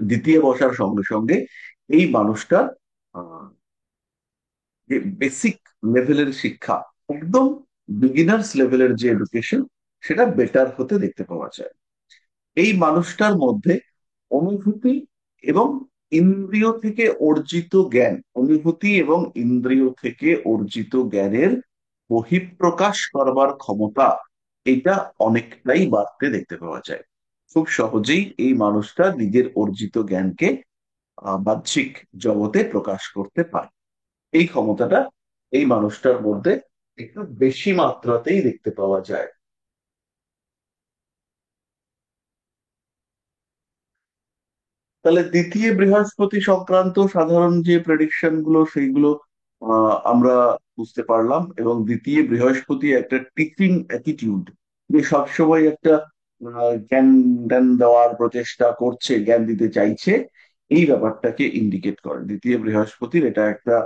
দ্বিতীয় বসার সঙ্গে সঙ্গে এই মানুষটার আহ, যে বেসিক লেভেলের শিক্ষা, একদম বিগিনার্স লেভেলের যে এডুকেশন, সেটা বেটার হতে দেখতে পাওয়া যায়। এই মানুষটার মধ্যে অনুভূতি এবং ইন্দ্রিয় থেকে অর্জিত জ্ঞান, অনুভূতি এবং ইন্দ্রিয় থেকে অর্জিত জ্ঞানের বহিঃপ্রকাশ করবার ক্ষমতা, এটা অনেকটাই বাড়তে দেখতে পাওয়া যায়। খুব সহজেই এই মানুষটা নিজের অর্জিত জ্ঞানকে বাহ্যিক জগতে প্রকাশ করতে পারে। এই ক্ষমতাটা এই মানুষটার মধ্যে একটু বেশি মাত্রাতেই দেখতে পাওয়া যায়। তাহলে দ্বিতীয় বৃহস্পতি সংক্রান্ত সাধারণ যে প্রেডিকশন গুলো, সেইগুলো আমরা বুঝতে পারলাম। এবং দ্বিতীয় বৃহস্পতি একটা টিচিং অ্যাটিটিউড, যে সবসময় একটা জ্ঞান জ্ঞান দেওয়ার প্রচেষ্টা করছে, জ্ঞান দিতে চাইছে, এই ব্যাপারটাকে ইন্ডিকেট করে। দ্বিতীয় বৃহস্পতির এটা একটা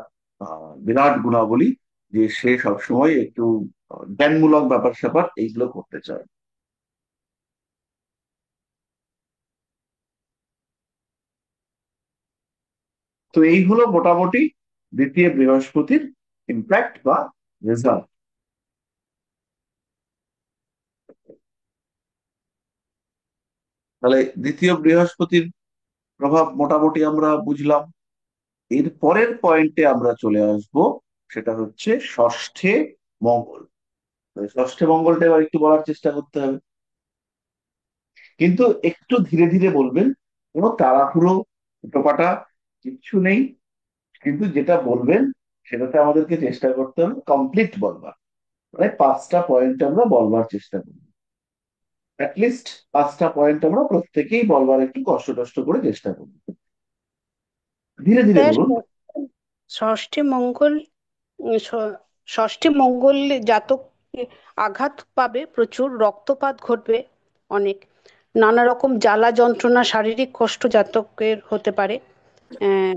বিরাট গুণাবলী, যে সে সবসময় একটু জ্ঞানমূলক ব্যাপার স্যাপার এইগুলো করতে চায়। তো এই হলো মোটামুটি দ্বিতীয় বৃহস্পতির ইম্প্যাক্ট বা রেজাল্ট। তাহলে দ্বিতীয় বৃহস্পতির প্রভাব মোটামুটি আমরা বুঝলাম। এর পরের পয়েন্টে আমরা চলে আসব, সেটা হচ্ছে ষষ্ঠে মঙ্গল। তো ষষ্ঠে মঙ্গলটা এবার একটু বলার চেষ্টা করতে হবে, কিন্তু একটু ধীরে ধীরে বলবেন, কোনো তাড়াহুড়ো টোপাটা কিচ্ছু নেই, কিন্তু যেটা বলবেন সেটাতে আমাদেরকে চেষ্টা করতে হবে কমপ্লিট বলবার, মানে 5টা পয়েন্ট আমরা বলবার চেষ্টা করব। অ্যাটলিস্ট 5টা পয়েন্ট আমরা প্রত্যেকেই বলবার একটু কষ্ট কষ্ট করে চেষ্টা করব। ধীরে ধীরে স্যার বলুন। ষষ্ঠী মঙ্গল ষষ্ঠী মঙ্গল জাতক আঘাত পাবে, প্রচুর রক্তপাত ঘটবে, অনেক নানা রকম জ্বালা যন্ত্রণা শারীরিক কষ্ট জাতকের হতে পারে। আহ,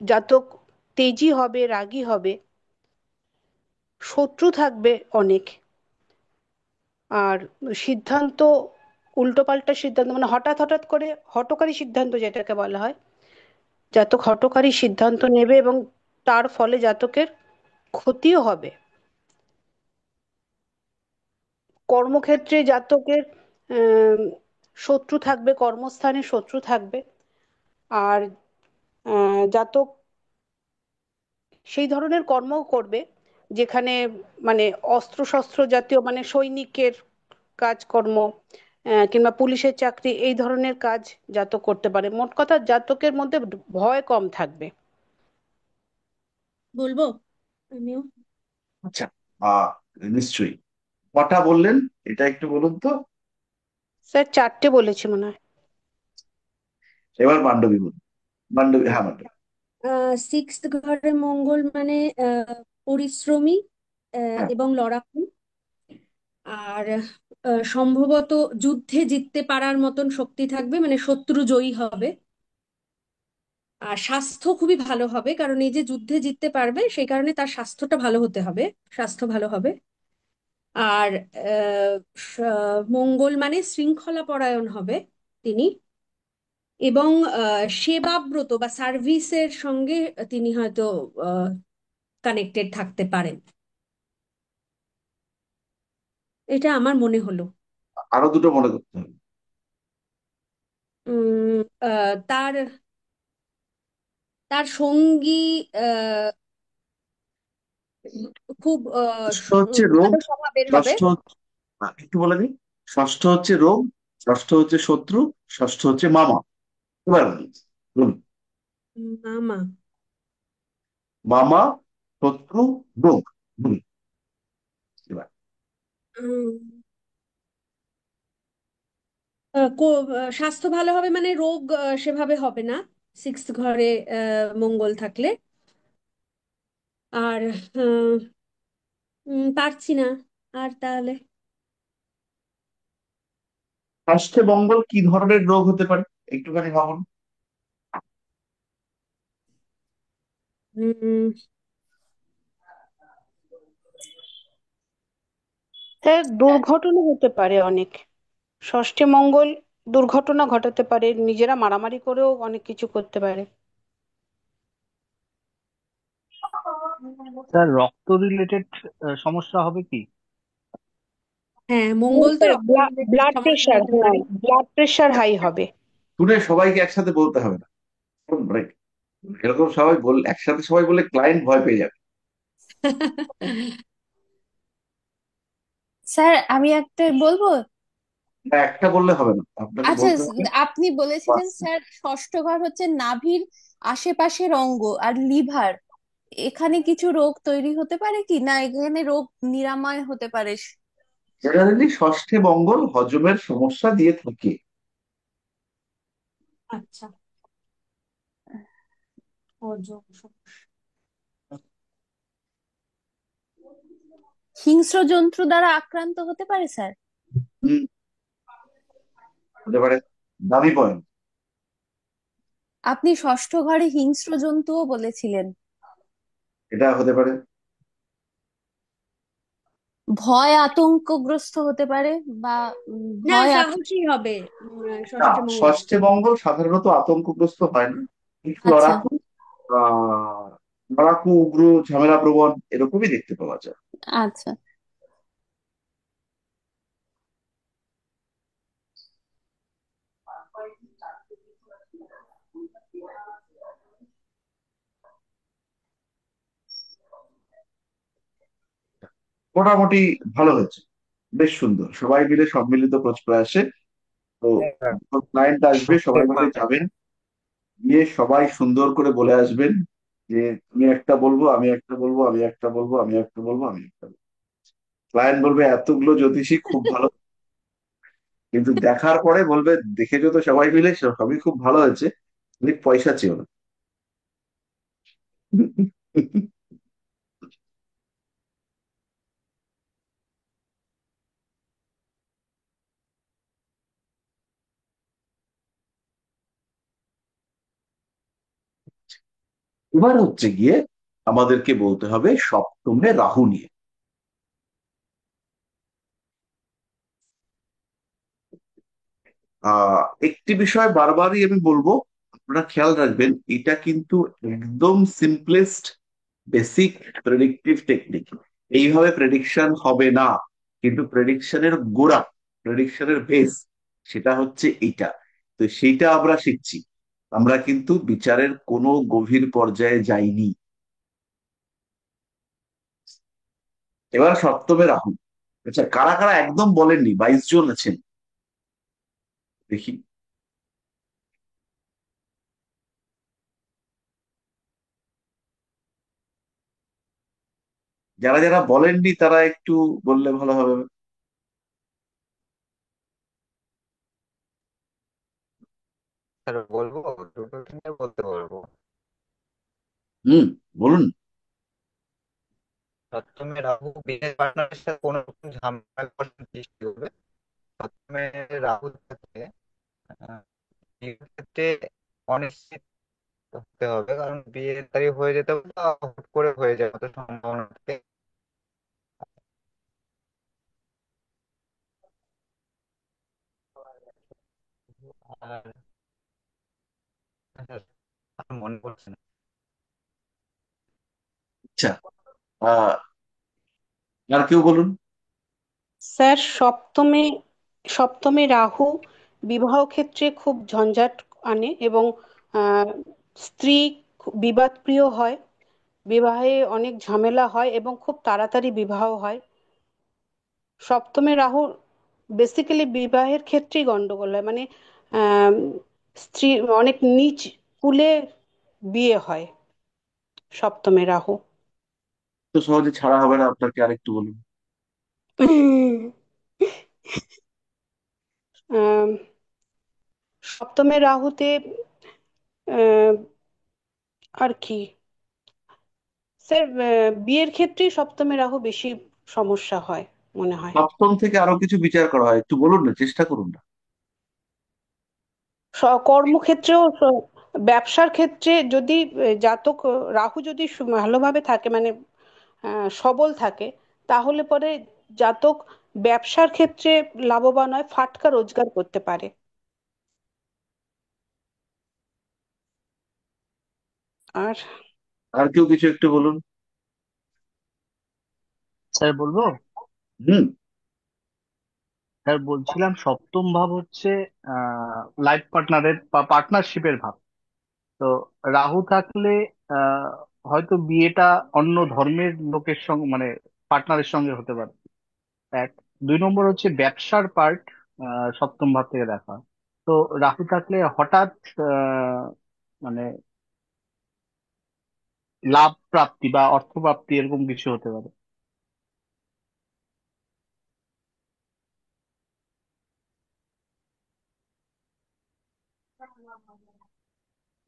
জাতক তেজি হবে, রাগী হবে, শত্রু থাকবে অনেক। আর সিদ্ধান্ত, উল্টোপাল্টা সিদ্ধান্ত, মানে হঠাৎ হঠাৎ করে হঠকারী সিদ্ধান্ত যেটাকে বলা হয়, জাতক হঠকারী সিদ্ধান্ত নেবে এবং তার ফলে জাতকের ক্ষতিও হবে। কর্মক্ষেত্রে জাতকের আহ, শত্রু থাকবে, কর্মস্থানে শত্রু থাকবে। আর জাতক সেই ধরনের কর্ম করবে যেখানে মানে অস্ত্র শস্ত্র জাতীয়, মানে সৈনিকের কাজকর্ম, কিংবা পুলিশের চাকরি, এই ধরনের কাজ জাতক করতে পারে। মোট কথা জাতকের মধ্যে ভয় কম থাকবে। বলবো আমিও। আচ্ছা, আহ নিশ্চয়ই। কটা বললেন এটা একটু বলুন তো। স্যার 4টে বলেছি মনে হয়। এবার মান্ডবী বলুন। মান্ডবী, হ্যাঁ মান্ডবী। সিক্সথ ঘরে মঙ্গল মানে পরিশ্রমী হ্যাঁ, এবং লড়াকু। আর সম্ভবত যুদ্ধে জিততে পারার মতন শক্তি থাকবে, মানে শত্রু জয়ী হবে। আর স্বাস্থ্য খুবই ভালো হবে, কারণ এই যে যুদ্ধে জিততে পারবে সেই কারণে তার স্বাস্থ্যটা ভালো হতে হবে, স্বাস্থ্য ভালো হবে। আর আহ, মঙ্গল মানে শৃঙ্খলা পরায়ণ হবে তিনি, এবং সেবাব্রত বা সার্ভিসের সঙ্গে তিনি হয়তো কানেক্টেড থাকতে পারেন, এটা আমার মনে হলো। আরো দুটো মনে করতে হবে। তার তার সঙ্গী আহ, খুব ষষ্ঠ হচ্ছে রোগ। ভালো স্বভাবের হবে। ষষ্ঠ একটু বলে দিই। ষষ্ঠ হচ্ছে রোগ, ষষ্ঠ হচ্ছে শত্রু, ষষ্ঠ হচ্ছে মামা। এবার বলুন। বলুন। মামা। মামা, শত্রু, রোগ। বলুন এবার। উম, স্বাস্থ্য ভালো হবে মানে রোগ সেভাবে হবে না সিক্সথ ঘরে মঙ্গল থাকলে। আর আহ, পারছি না আর তাহলে। ষষ্ঠে মঙ্গল কি ধরনের রোগ হতে পারে একটুখানি ভাবুন। উম, স্যার দুর্ঘটনা হতে পারে অনেক। ষষ্ঠে মঙ্গল দুর্ঘটনা ঘটাতে পারে, নিজেরা মারামারি করেও অনেক কিছু করতে পারে। স্যার রক্ত রিলেটেড সমস্যা হবে কি? হ্যাঁ, মঙ্গল তো রক্ত ব্লাড রিলেটেড সমস্যা প্রেশার, হতে হ্যাঁ, পারে। ব্লাড প্রেশার হাই হবে। শুনে সবাইকে একসাথে বলতে হবে না, ব্রেক। এরকম সবাই একসাথে সবাই বলে ক্লায়েন্ট ভয় পেয়ে যাবে। স্যার আমি একটা বলবো। একটা বললে হবে না, আপনাকে আচ্ছা, বলতে হবে আপনি বলেছিলেন 5টা। স্যার ষষ্ঠ ঘর হচ্ছে নাভির আশেপাশের অঙ্গ আর লিভার, এখানে কিছু রোগ তৈরি হতে পারে কি না, এখানে রোগ নিরাময় হতে পারে? জেনারেলি ষষ্ঠে মঙ্গল হজমের সমস্যা দিয়ে থাকে। আচ্ছা, হজম সমস্যা। হিংস্র জন্তু দ্বারা আক্রান্ত হতে পারে স্যার? হুম, হতে পারে। দামি পয়েন্ট। আপনি ষষ্ঠ ঘরে হিংস্র জন্তুও বলেছিলেন। এটা হতে পারে। ভয় আতঙ্কগ্রস্ত হতে পারে, বা না, ভয় সাহসী হবে না, ষষ্ঠে মঙ্গল। ষষ্ঠে মঙ্গল সাধারণত আতঙ্কগ্রস্ত হয় না, একটু আচ্ছা। লড়াকু, আহ লড়াকু, উগ্র, ঝামেলা প্রবণ এরকমই দেখতে পাওয়া যায়। আচ্ছা। মোটামুটি ভালো হয়েছে, বেশ সুন্দর, সবাই মিলে সম্মিলিত প্রয়াসে। তো ক্লায়েন্ট আসবে, সবাই মিলে যাবেন, গিয়ে সবাই সুন্দর করে বলে আসবেন যে তুমি একটা বলবো, আমি একটা বলবো, আমি একটা বলবো, আমি একটা বলবো, আমি একটা বলবো। ক্লায়েন্ট বলবে এতগুলো জ্যোতিষী খুব ভালো, কিন্তু দেখার পরে বলবে দেখেছো তো সবাই মিলে সবই খুব ভালো হয়েছে, তুমি পয়সা চেও না। এবার হচ্ছে গিয়ে আমাদেরকে বলতে হবে সপ্তমে রাহু নিয়ে। একটি বিষয় বারবারই আমি বলবো, আপনারা খেয়াল রাখবেন, এটা কিন্তু একদম সিম্পলেস্ট বেসিক প্রেডিক্টিভ টেকনিক। এইভাবে প্রেডিকশন হবে না, কিন্তু প্রেডিকশনের গোড়া, প্রেডিকশনের বেস, সেটা হচ্ছে এইটা। তো সেইটা আমরা শিখছি, আমরা কিন্তু বিচারের কোনো গভীর পর্যায়ে যাইনি। এবার সপ্তমে রাহু। আচ্ছা, কারা কারা একদম বলেননি? 22 জন আছেন, দেখি। যারা যারা বলেননি তারা একটু বললে ভালো হবে। স্যার বলবো, দুটো থেকে বলতে পারবো। হুম, বলুন। প্রথমে রাহু বিজনেস পার্টনারের সাথে কোনো রকম ঝামেলা করার সৃষ্টি হবে। প্রথমে রাহু থাকে বিয়ের ক্ষেত্রে অনিশ্চিত হতে হবে, কারণ বিয়ে তারিখ হয়ে যেতে পারে বা হুট করে হয়ে যাওয়ার মতো সম্ভাবনা থাকে। আর স্যার, আমার মনে পড়ছে না। আচ্ছা, আহ আর কেউ বলুন। স্যার, সপ্তমে সপ্তমে রাহু বিবাহ ক্ষেত্রে খুব ঝঞ্ঝাট আনে এবং আহ, স্ত্রী বিবাদ প্রিয় হয়, বিবাহে অনেক ঝামেলা হয় এবং খুব তাড়াতাড়ি বিবাহ হয়। সপ্তমে রাহু বেসিক্যালি বিবাহের ক্ষেত্রেই গন্ডগোল হয়, মানে আহ, স্ত্রী অনেক নিচ কুলে বিয়ে হয় সপ্তমে রাহু। তো সহজে ছাড়া হবে না, আপনাকে আরেকটু বলুন। আহ, সপ্তমে রাহুতে আহ, আর কি স্যার, বিয়ের ক্ষেত্রেই সপ্তমে রাহু বেশি সমস্যা হয় মনে হয়। সপ্তম থেকে আরো কিছু বিচার করা হয়, একটু বলুন না, চেষ্টা করুন না। কর্মক্ষেত্রেও ব্যবসার ক্ষেত্রে যদি জাতক রাহু যদি ভালোভাবে থাকে, মানে সবল থাকে, তাহলে পরে জাতক ব্যবসার ক্ষেত্রে লাভবান হয়, ফাটকা রোজগার করতে পারে। আর আর কেউ কিছু একটু বলুন। স্যার বলবো? হুম। স্যার বলছিলাম সপ্তম ভাব হচ্ছে লাইফ পার্টনারের বা পার্টনারশিপের ভাব। তো রাহু থাকলে আহ হয়তো বিয়েটা অন্য ধর্মের লোকের সঙ্গে মানে পার্টনারের সঙ্গে হতে পারে। এক, দুই নম্বর হচ্ছে ব্যবসার পার্ট সপ্তম ভাব থেকে দেখা হয়। তো রাহু থাকলে হঠাৎ আহ, মানে লাভ প্রাপ্তি বা অর্থ প্রাপ্তি এরকম কিছু হতে পারে।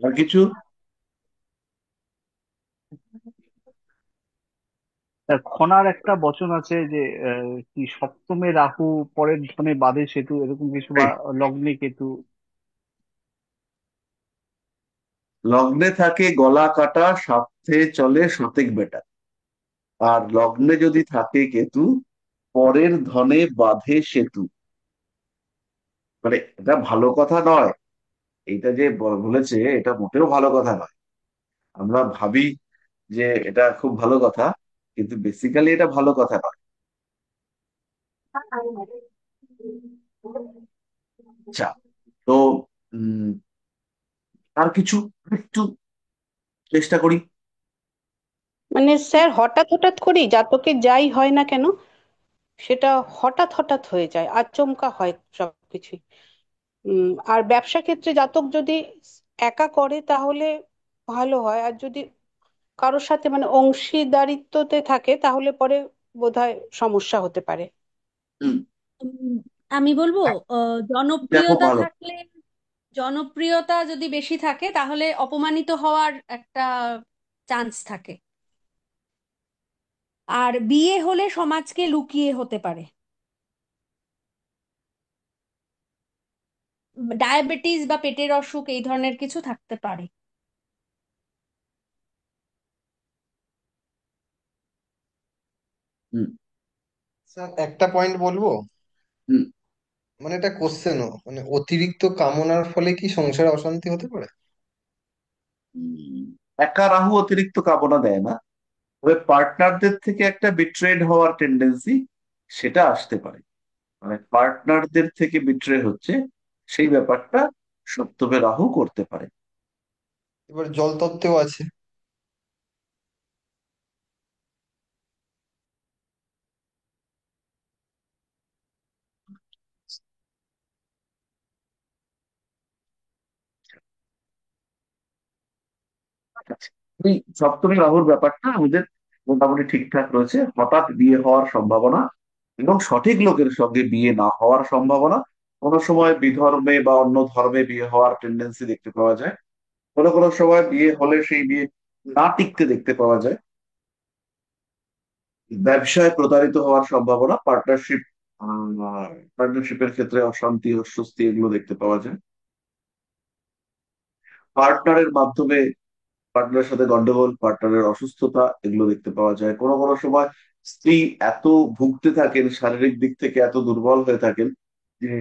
আর কিছু? খনার একটা বচন আছে যে কি সপ্তমে রাহু পরের ধনে বাঁধে সেতু, এরকম কিছু, বা এই, লগ্নে কেতু। লগ্নে থাকে গলা কাটা, সাথে চলে শতেক বেটা। আর লগ্নে যদি থাকে কেতু, পরের ধনে বাঁধে সেতু। মানে এটা ভালো কথা নয়, এইটা যে বলেছে এটা মোটেও ভালো কথা নয়। আমরা ভাবি যে এটা খুব ভালো কথা, কিন্তু বেসিক্যালি এটা ভালো কথা নয়। আচ্ছা, তো উম আর কিছু একটু চেষ্টা করি। মানে স্যার হঠাৎ হঠাৎ করেই জাতকে যাই হয় না কেন সেটা হঠাৎ হঠাৎ হয়ে যায়, আচমকা হয় সবকিছুই। আর ব্যবসা ক্ষেত্রে জাতক যদি একা করে তাহলে ভালো হয়, আর যদি কারোর সাথে মানে অংশীদারিত্বতে থাকে তাহলে পরে বোধহয় সমস্যা হতে পারে। হুম। উম, আমি বলবো হ্যাঁ, এটা খুব জনপ্রিয়তা ভালো। থাকলে, জনপ্রিয়তা যদি বেশি থাকে তাহলে অপমানিত হওয়ার একটা চান্স থাকে। আর বিয়ে হলে সমাজকে লুকিয়ে হতে পারে। ডায়াবেটিস বা পেটের অসুখ এই ধরনের কিছু থাকতে পারে। হুম। স্যার একটা পয়েন্ট বলবো, হুম। মানে এটা কোশ্চেনও, মানে অতিরিক্ত কামনার ফলে কি সংসারে অশান্তি হতে পারে? হুম। একা রাহু অতিরিক্ত কামনা দেয় না, তবে পার্টনারদের থেকে একটা বিট্রেড হওয়ার টেন্ডেন্সি সেটা আসতে পারে। মানে পার্টনারদের থেকে বিট্রে হচ্ছে, সেই ব্যাপারটা সপ্তমে রাহু করতে পারে। এবার জল তত্ত্বেও আছে। আচ্ছা, ওই সপ্তমী রাহুর ব্যাপারটা আমাদের মোটামুটি ঠিকঠাক রয়েছে। হঠাৎ বিয়ে হওয়ার সম্ভাবনা এবং সঠিক লোকের সঙ্গে বিয়ে না হওয়ার সম্ভাবনা, কোনো সময় বিধর্মে বা অন্য ধর্মে বিয়ে হওয়ার টেন্ডেন্সি দেখতে পাওয়া যায়, কোনো কোনো সময় বিয়ে হলে সেই বিয়ে না টিকতে দেখতে পাওয়া যায়। ব্যবসায় প্রতারিত হওয়ার সম্ভাবনা, পার্টনারশিপের ক্ষেত্রে অশান্তি অস্বস্তি এগুলো দেখতে পাওয়া যায়। পার্টনারের মাধ্যমে পার্টনারের সাথে গন্ডগোল, পার্টনারের অসুস্থতা এগুলো দেখতে পাওয়া যায়। কোনো কোনো সময় স্ত্রী এত ভুগতে থাকেন, শারীরিক দিক থেকে এত দুর্বল হয়ে থাকেন যে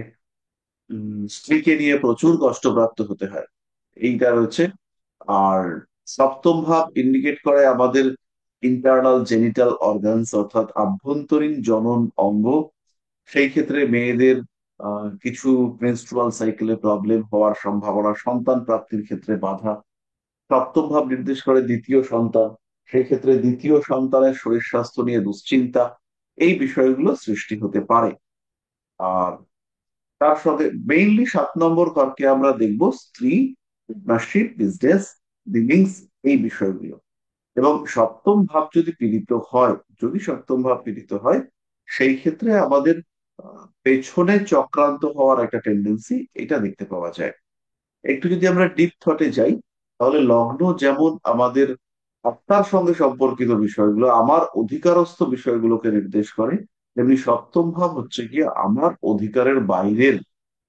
স্ত্রীকে নিয়ে প্রচুর কষ্টপ্রাপ্ত হতে হয়। এইটা রয়েছে। আর সপ্তম ভাব ইন্ডিকেট করে আমাদের ইন্টারনাল জেনিটাল অর্গানস, অর্থাৎ আভ্যন্তরীণ জনন অঙ্গ। সেই ক্ষেত্রে মেয়েদের কিছু মেনস্ট্রুয়াল সাইকেলে প্রবলেম হওয়ার সম্ভাবনা, সন্তান প্রাপ্তির ক্ষেত্রে বাধা। সপ্তম ভাব নির্দেশ করে দ্বিতীয় সন্তান, সেই ক্ষেত্রে দ্বিতীয় সন্তানের শরীর স্বাস্থ্য নিয়ে দুশ্চিন্তা, এই বিষয়গুলো সৃষ্টি হতে পারে। আর তার সঙ্গে মেইনলি 7 নম্বর ঘরকে আমরা দেখব স্ত্রী, পার্টনারশিপ, বিজনেস, ডিলিংস, এই বিষয়গুলো। এবং সপ্তম ভাব যদি পীড়িত হয়, যদি সপ্তম ভাব পীড়িত হয়, সেই ক্ষেত্রে আমাদের পেছনে চক্রান্ত হওয়ার একটা টেন্ডেন্সি এটা দেখতে পাওয়া যায়। একটু যদি আমরা ডিপ থটে যাই, তাহলে লগ্ন যেমন আমাদের আত্মার সঙ্গে সম্পর্কিত বিষয়গুলো, আমার অধিকারস্থ বিষয়গুলোকে নির্দেশ করে, তেমনি সপ্তম ভাব হচ্ছে গিয়ে আমার অধিকারের বাইরের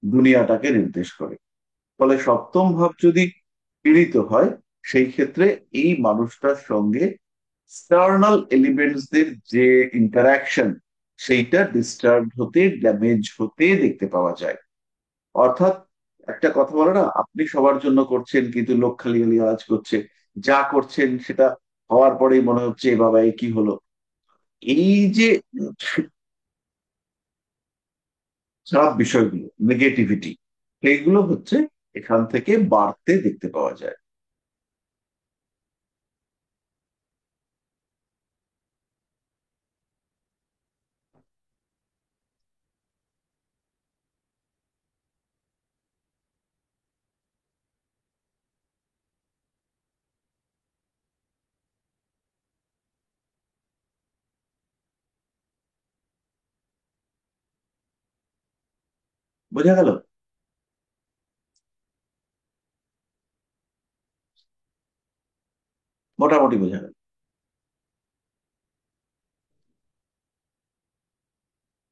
দুনিয়াটাকে নির্দেশ করে। ফলে সপ্তম ভাব যদি পীড়িত হয়, সেই ক্ষেত্রে এই মানুষটার সঙ্গে এক্সটার্নাল এলিমেন্টসদের যে ইন্টারাকশন, সেইটা ডিস্টার্ব হতে, ড্যামেজ হতে দেখতে পাওয়া যায়। অর্থাৎ একটা কথা বলে না, আপনি সবার জন্য করছেন কিন্তু লোক খালি খালি আওয়াজ করছে, যা করছেন সেটা হওয়ার পরেই মনে হচ্ছে এ বাবা এ কি হলো। এই যে খারাপ বিষয়গুলো, নেগেটিভিটি, সেইগুলো হচ্ছে এখান থেকে বাড়তে দেখতে পাওয়া যায়। বোঝা গেল? মোটামুটি বোঝা গেল।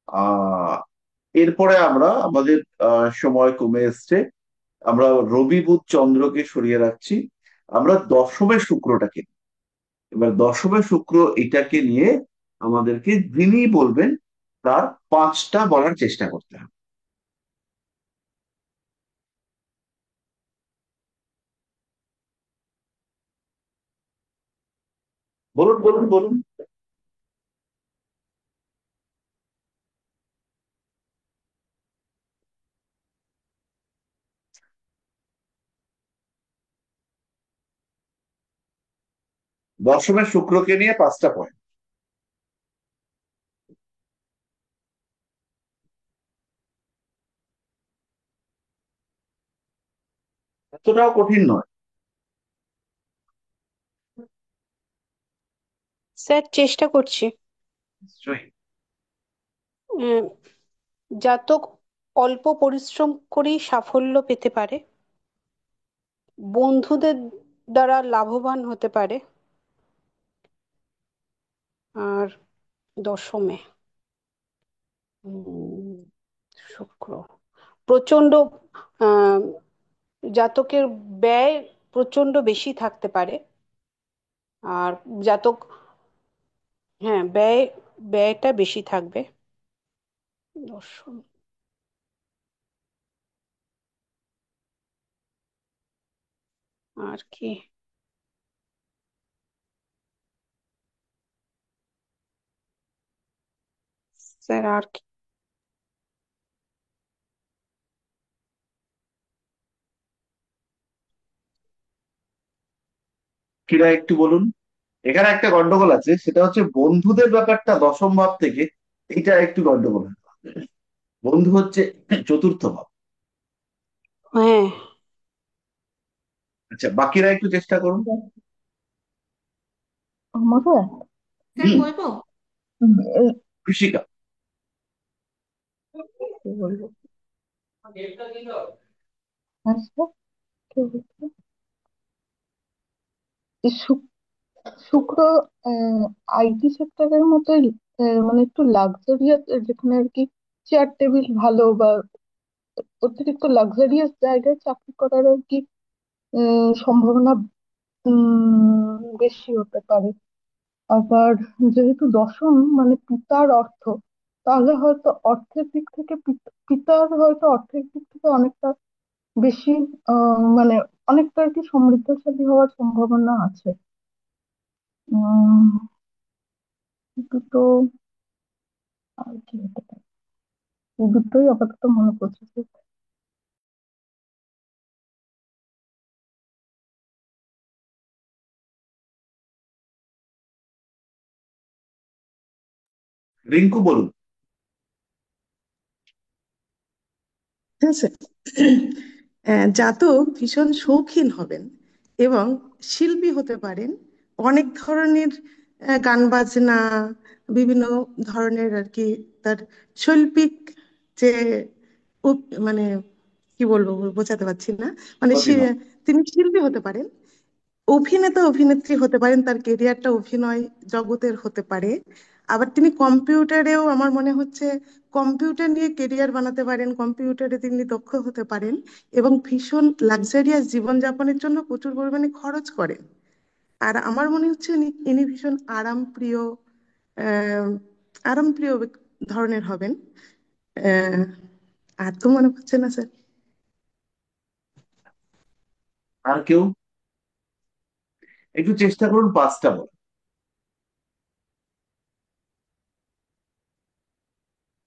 আহ এরপরে আমরা আমাদের সময় কমে এসছে, আমরা রবি বুধ চন্দ্রকে সরিয়ে রাখছি, আমরা দশমে শুক্রটাকে। এবার দশমে শুক্র এটাকে নিয়ে আমাদেরকে যিনি বলবেন তার 5টা বলার চেষ্টা করতে হবে। বলুন বলুন বলুন। দশমের শুক্রকে নিয়ে 5টা পয়েন্ট। এতটাও কঠিন নয়। স্যার চেষ্টা করছি। নিশ্চয়ই। উম, জাতক অল্প পরিশ্রম করেই সাফল্য পেতে পারে, বন্ধুদের দ্বারা লাভবান হতে পারে, আর দশমে উম, শুক্র প্রচন্ড, আহ জাতকের ব্যয় প্রচন্ড বেশি থাকতে পারে। আর জাতক, হ্যাঁ, ব্যয়টা বেশি থাকবে। দশম, আর কি স্যার, আর কি? কিরা একটু বলুন। এখানে একটা গন্ডগোল আছে, সেটা হচ্ছে বন্ধুদের ব্যাপারটা দশম ভাব থেকে, এটা একটু গন্ডগোল। বন্ধু হচ্ছে চতুর্থ ভাব। হ্যাঁ, আচ্ছা, বাকিরা একটু চেষ্টা করুন। আমাকে স্যার হুম। বলবো? এই কৃষিকা। কি বলবো, হ্যাঁ স্যার, কি বলবো? এই শুক্র আইটি সেক্টরের মতোই, মানে একটু লাক্সারিয়াস, যেখানে আর কি চেয়ার টেবিল ভালো বা অতিরিক্ত লাক্সারিয়াস জায়গায় চাকরি করার আর কি সম্ভাবনা বেশি হতে পারে। আবার যেহেতু দশম মানে পিতার অর্থ, তাহলে হয়তো অর্থের দিক থেকে পিতার হয়তো অর্থের দিক থেকে অনেকটা বেশি, মানে অনেকটা আর কি সমৃদ্ধশালী হওয়ার সম্ভাবনা আছে। উম দুটো, আর কি হতে পারে, এই দুটোই আপাতত মনে পড়ছে। রিঙ্কু বলুন। হ্যাঁ স্যার। জাতক ভীষণ শৌখিন হবেন এবং শিল্পী হতে পারেন। অনেক ধরনের গান বাজনা, বিভিন্ন ধরনের আর কি তার শৈল্পিক যে মানে কি বলবো বোঝাতে পারছি না, মানে প্রতিভা। তিনি শিল্পী হতে পারেন, অভিনেতা অভিনেত্রী হতে পারেন, তার কেরিয়ারটা অভিনয় জগতের হতে পারে। আবার তিনি কম্পিউটারেও আমার মনে হচ্ছে কম্পিউটার নিয়ে কেরিয়ার বানাতে পারেন, কম্পিউটারে তিনি দক্ষ হতে পারেন এবং ভীষণ লাক্সারিয়াস জীবনযাপনের জন্য প্রচুর পরিমাণে খরচ করেন। আর আমার মনে হচ্ছে ইনি ভীষণ আরামপ্রিয়, আহ আরামপ্রিয় ধরনের হবেন। আহ আর তো মনে হচ্ছে না স্যার। আর কেউ একটু চেষ্টা করুন 5টা বল।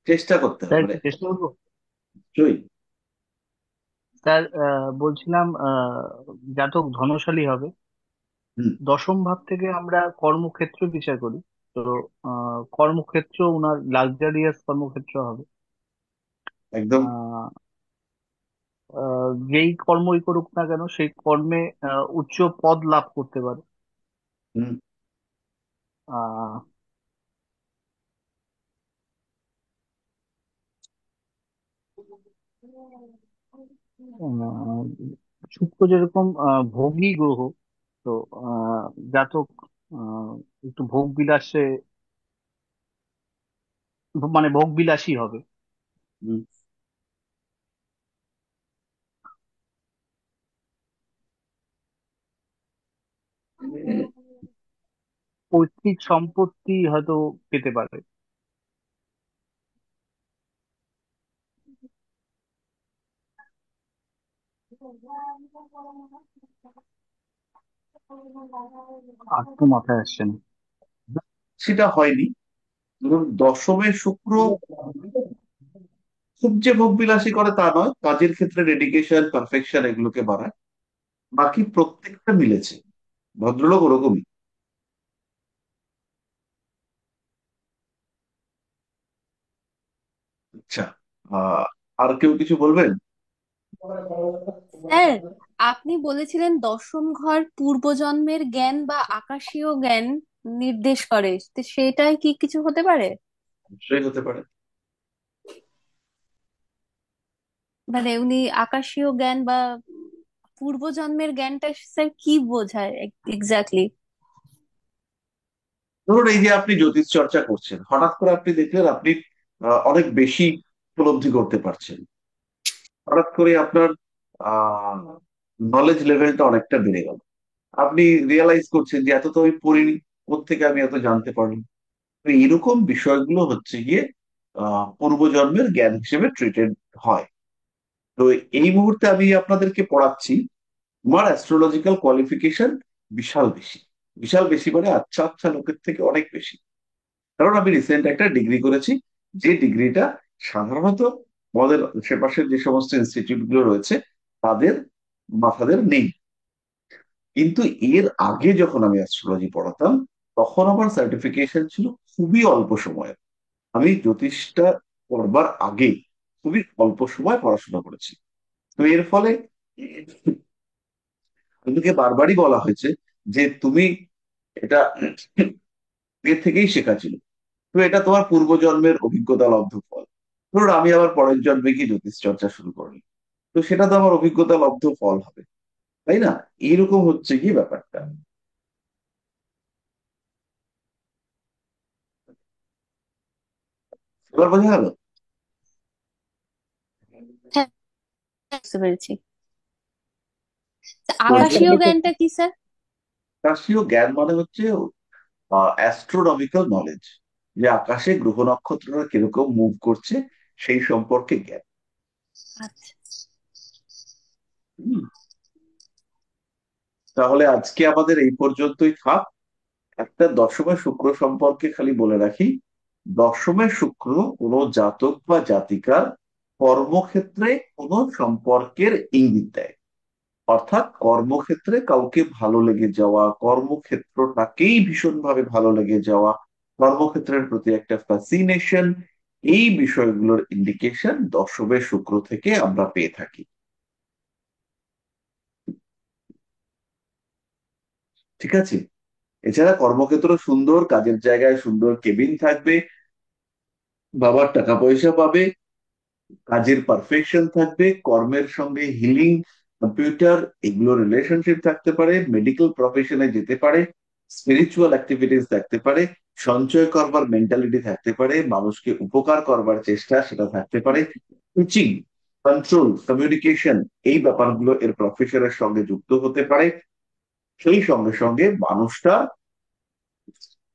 চেষ্টা করতে হবে স্যার মানে। একটু চেষ্টা করবো। নিশ্চয়ই। স্যার বলছিলাম জাতক ধনশালী হবে। হুম। দশম ভাব থেকে আমরা কর্মক্ষেত্র বিচার করি, তো কর্মক্ষেত্র ওনার লাক্সারিয়াস কর্মক্ষেত্র হবে। একদম। আহ, যেই কর্মই করুক না কেন সেই কর্মে উচ্চ পদ লাভ করতে পারে। হুম। আহ, আহ, শুক্র যেরকম ভোগী গ্রহ, তো আহ, জাতক আহ, একটু ভোগ বিলাসে, মানে ভোগ বিলাসী হবে। হুম। পৈতৃক সম্পত্তি হয়তো পেতে পারে। আর তো মাথায় আসছে না। সেটা হয়নি। এবং দশমে শুক্র খুব যে ভোগ বিলাসী করে তা নয়, কাজের ক্ষেত্রে ডেডিকেশন পারফেকশন এগুলোকে বাড়ায়। বাকি প্রত্যেকটা মিলেছে, ভদ্রলোক ওরকমই। আচ্ছা, আহ আর কেউ কিছু বলবেন? স্যার, আপনি বলেছিলেন দশম ঘর পূর্বজন্মের জ্ঞান বা আকাশীয় জ্ঞান নির্দেশ করে, তো সেটাই কি কিছু হতে পারে? নিশ্চয়ই হতে পারে। মানে উনি আকাশীয় জ্ঞান বা পূর্বজন্মের জ্ঞানটা স্যার কি বোঝায় এক্স্যাক্টলি? ধরুন এই যে আপনি জ্যোতিষ চর্চা করছেন, হঠাৎ করে আপনি দেখলেন আপনি অনেক বেশি উপলব্ধি করতে পারছেন। হঠাৎ করে আপনার নলেজ লেভেলটা অনেকটা বেড়ে গেল। আপনি রিয়েলাইজ করছেন যে এত তো আমি পড়িনি, কোত্থেকে আমি এত জানতে পারলাম। তো এরকম বিষয়গুলো হচ্ছে গিয়ে পূর্বজন্মের জ্ঞান হিসেবে ট্রিটেড হয়। তো এই মুহূর্তে আমি আপনাদেরকে পড়াচ্ছি, আমার অ্যাস্ট্রোলজিক্যাল কোয়ালিফিকেশন বিশাল বেশি। বিশাল বেশি মানে আচ্ছা আচ্ছা লোকের থেকে অনেক বেশি। কারণ আমি রিসেন্ট একটা ডিগ্রি করেছি, যে ডিগ্রিটা সাধারণত আমাদের আশেপাশের যে সমস্ত ইনস্টিটিউট গুলো রয়েছে তাদের মাথাদের নেই। কিন্তু এর আগে যখন আমি অ্যাস্ট্রোলজি পড়াতাম, তখন আমার সার্টিফিকেশন ছিল খুবই অল্প সময়ের। আমি জ্যোতিষটা পড়বার আগে খুবই অল্প সময় পড়াশোনা করেছি। তো এর ফলে তোমাকে বারবারই বলা হয়েছে যে তুমি এটা এর থেকেই শেখা ছিল। তো এটা তোমার পূর্বজন্মের অভিজ্ঞতা লব্ধ ফল। ধরুন আমি আবার পরের জন্মে কি জ্যোতিষ চর্চা শুরু করলাম, তো সেটা তো আমার অভিজ্ঞতা লব্ধ ফল হবে, তাই না? এইরকম হচ্ছে কি ব্যাপারটা। এবার বোঝা গেল? হ্যাঁ, বুঝতে পেরেছি। তা তো আকাশীয় জ্ঞানটা কি স্যার? আকাশীয় জ্ঞান মানে হচ্ছে অ্যাস্ট্রোনমিক্যাল নলেজ, যে আকাশে গ্রহ নক্ষত্ররা কিরকম মুভ করছে সেই সম্পর্কে জ্ঞান। আচ্ছা। হুম, তাহলে আজকে আমাদের এই পর্যন্তই থাক। একটা দশমের শুক্র সম্পর্কে খালি বলে রাখি, দশমের শুক্র কোনো জাতক বা জাতিকার কর্মক্ষেত্রে কোনো সম্পর্কের ইঙ্গিত দেয়। অর্থাৎ কর্মক্ষেত্রে কাউকে ভালো লেগে যাওয়া, কর্মক্ষেত্রটাকেই ভীষণভাবে ভালো লেগে যাওয়া, কর্মক্ষেত্রের প্রতি একটা ফ্যাসিনেশন, এই বিষয়গুলোর ইন্ডিকেশন দশমের শুক্র থেকে আমরা পেয়ে থাকি। ঠিক আছে? এছাড়া কর্মক্ষেত্র সুন্দর, কাজের জায়গায় সুন্দর কেবিন থাকবে, বাবার টাকা পয়সা পাবে, কাজের পারফেকশন থাকবে, কর্মের সঙ্গে হিলিং, কম্পিউটার এগুলো রিলেশনশিপ থাকতে পারে, মেডিকেল প্রফেশনে যেতে পারে, স্পিরিচুয়াল অ্যাক্টিভিটিস থাকতে পারে, সঞ্চয় করবার মেন্টালিটি থাকতে পারে, মানুষকে উপকার করবার চেষ্টা সেটা থাকতে পারে, টিচিং, কন্ট্রোল, কমিউনিকেশন এই ব্যাপারগুলো এর প্রফেশনের সঙ্গে যুক্ত হতে পারে। সেই সঙ্গে সঙ্গে মানুষটা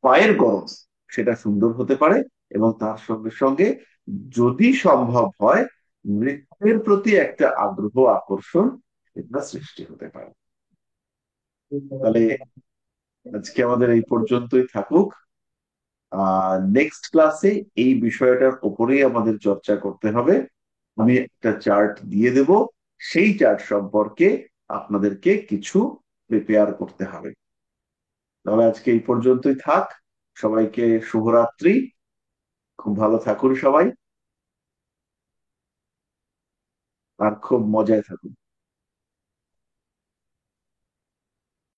পায়ের গরম সেটা সুন্দর হতে পারে, এবং তার সঙ্গে সঙ্গে যদি সম্ভব হয় নৃত্যের প্রতি একটা আগ্রহ আকর্ষণ এটা সৃষ্টি হতে পারে। তাহলে আজকে আমাদের এই পর্যন্তই থাকুক। নেক্সট ক্লাসে এই বিষয়টার উপরেই আমাদের চর্চা করতে হবে। আমি একটা চার্ট দিয়ে দেব, সেই চার্ট সম্পর্কে আপনাদেরকে কিছু প্রিপেয়ার করতে হবে। তাহলে আজকে এই পর্যন্তই থাক। সবাইকে শুভরাত্রি, খুব ভালো থাকুন সবাই, আর খুব মজায় থাকুন।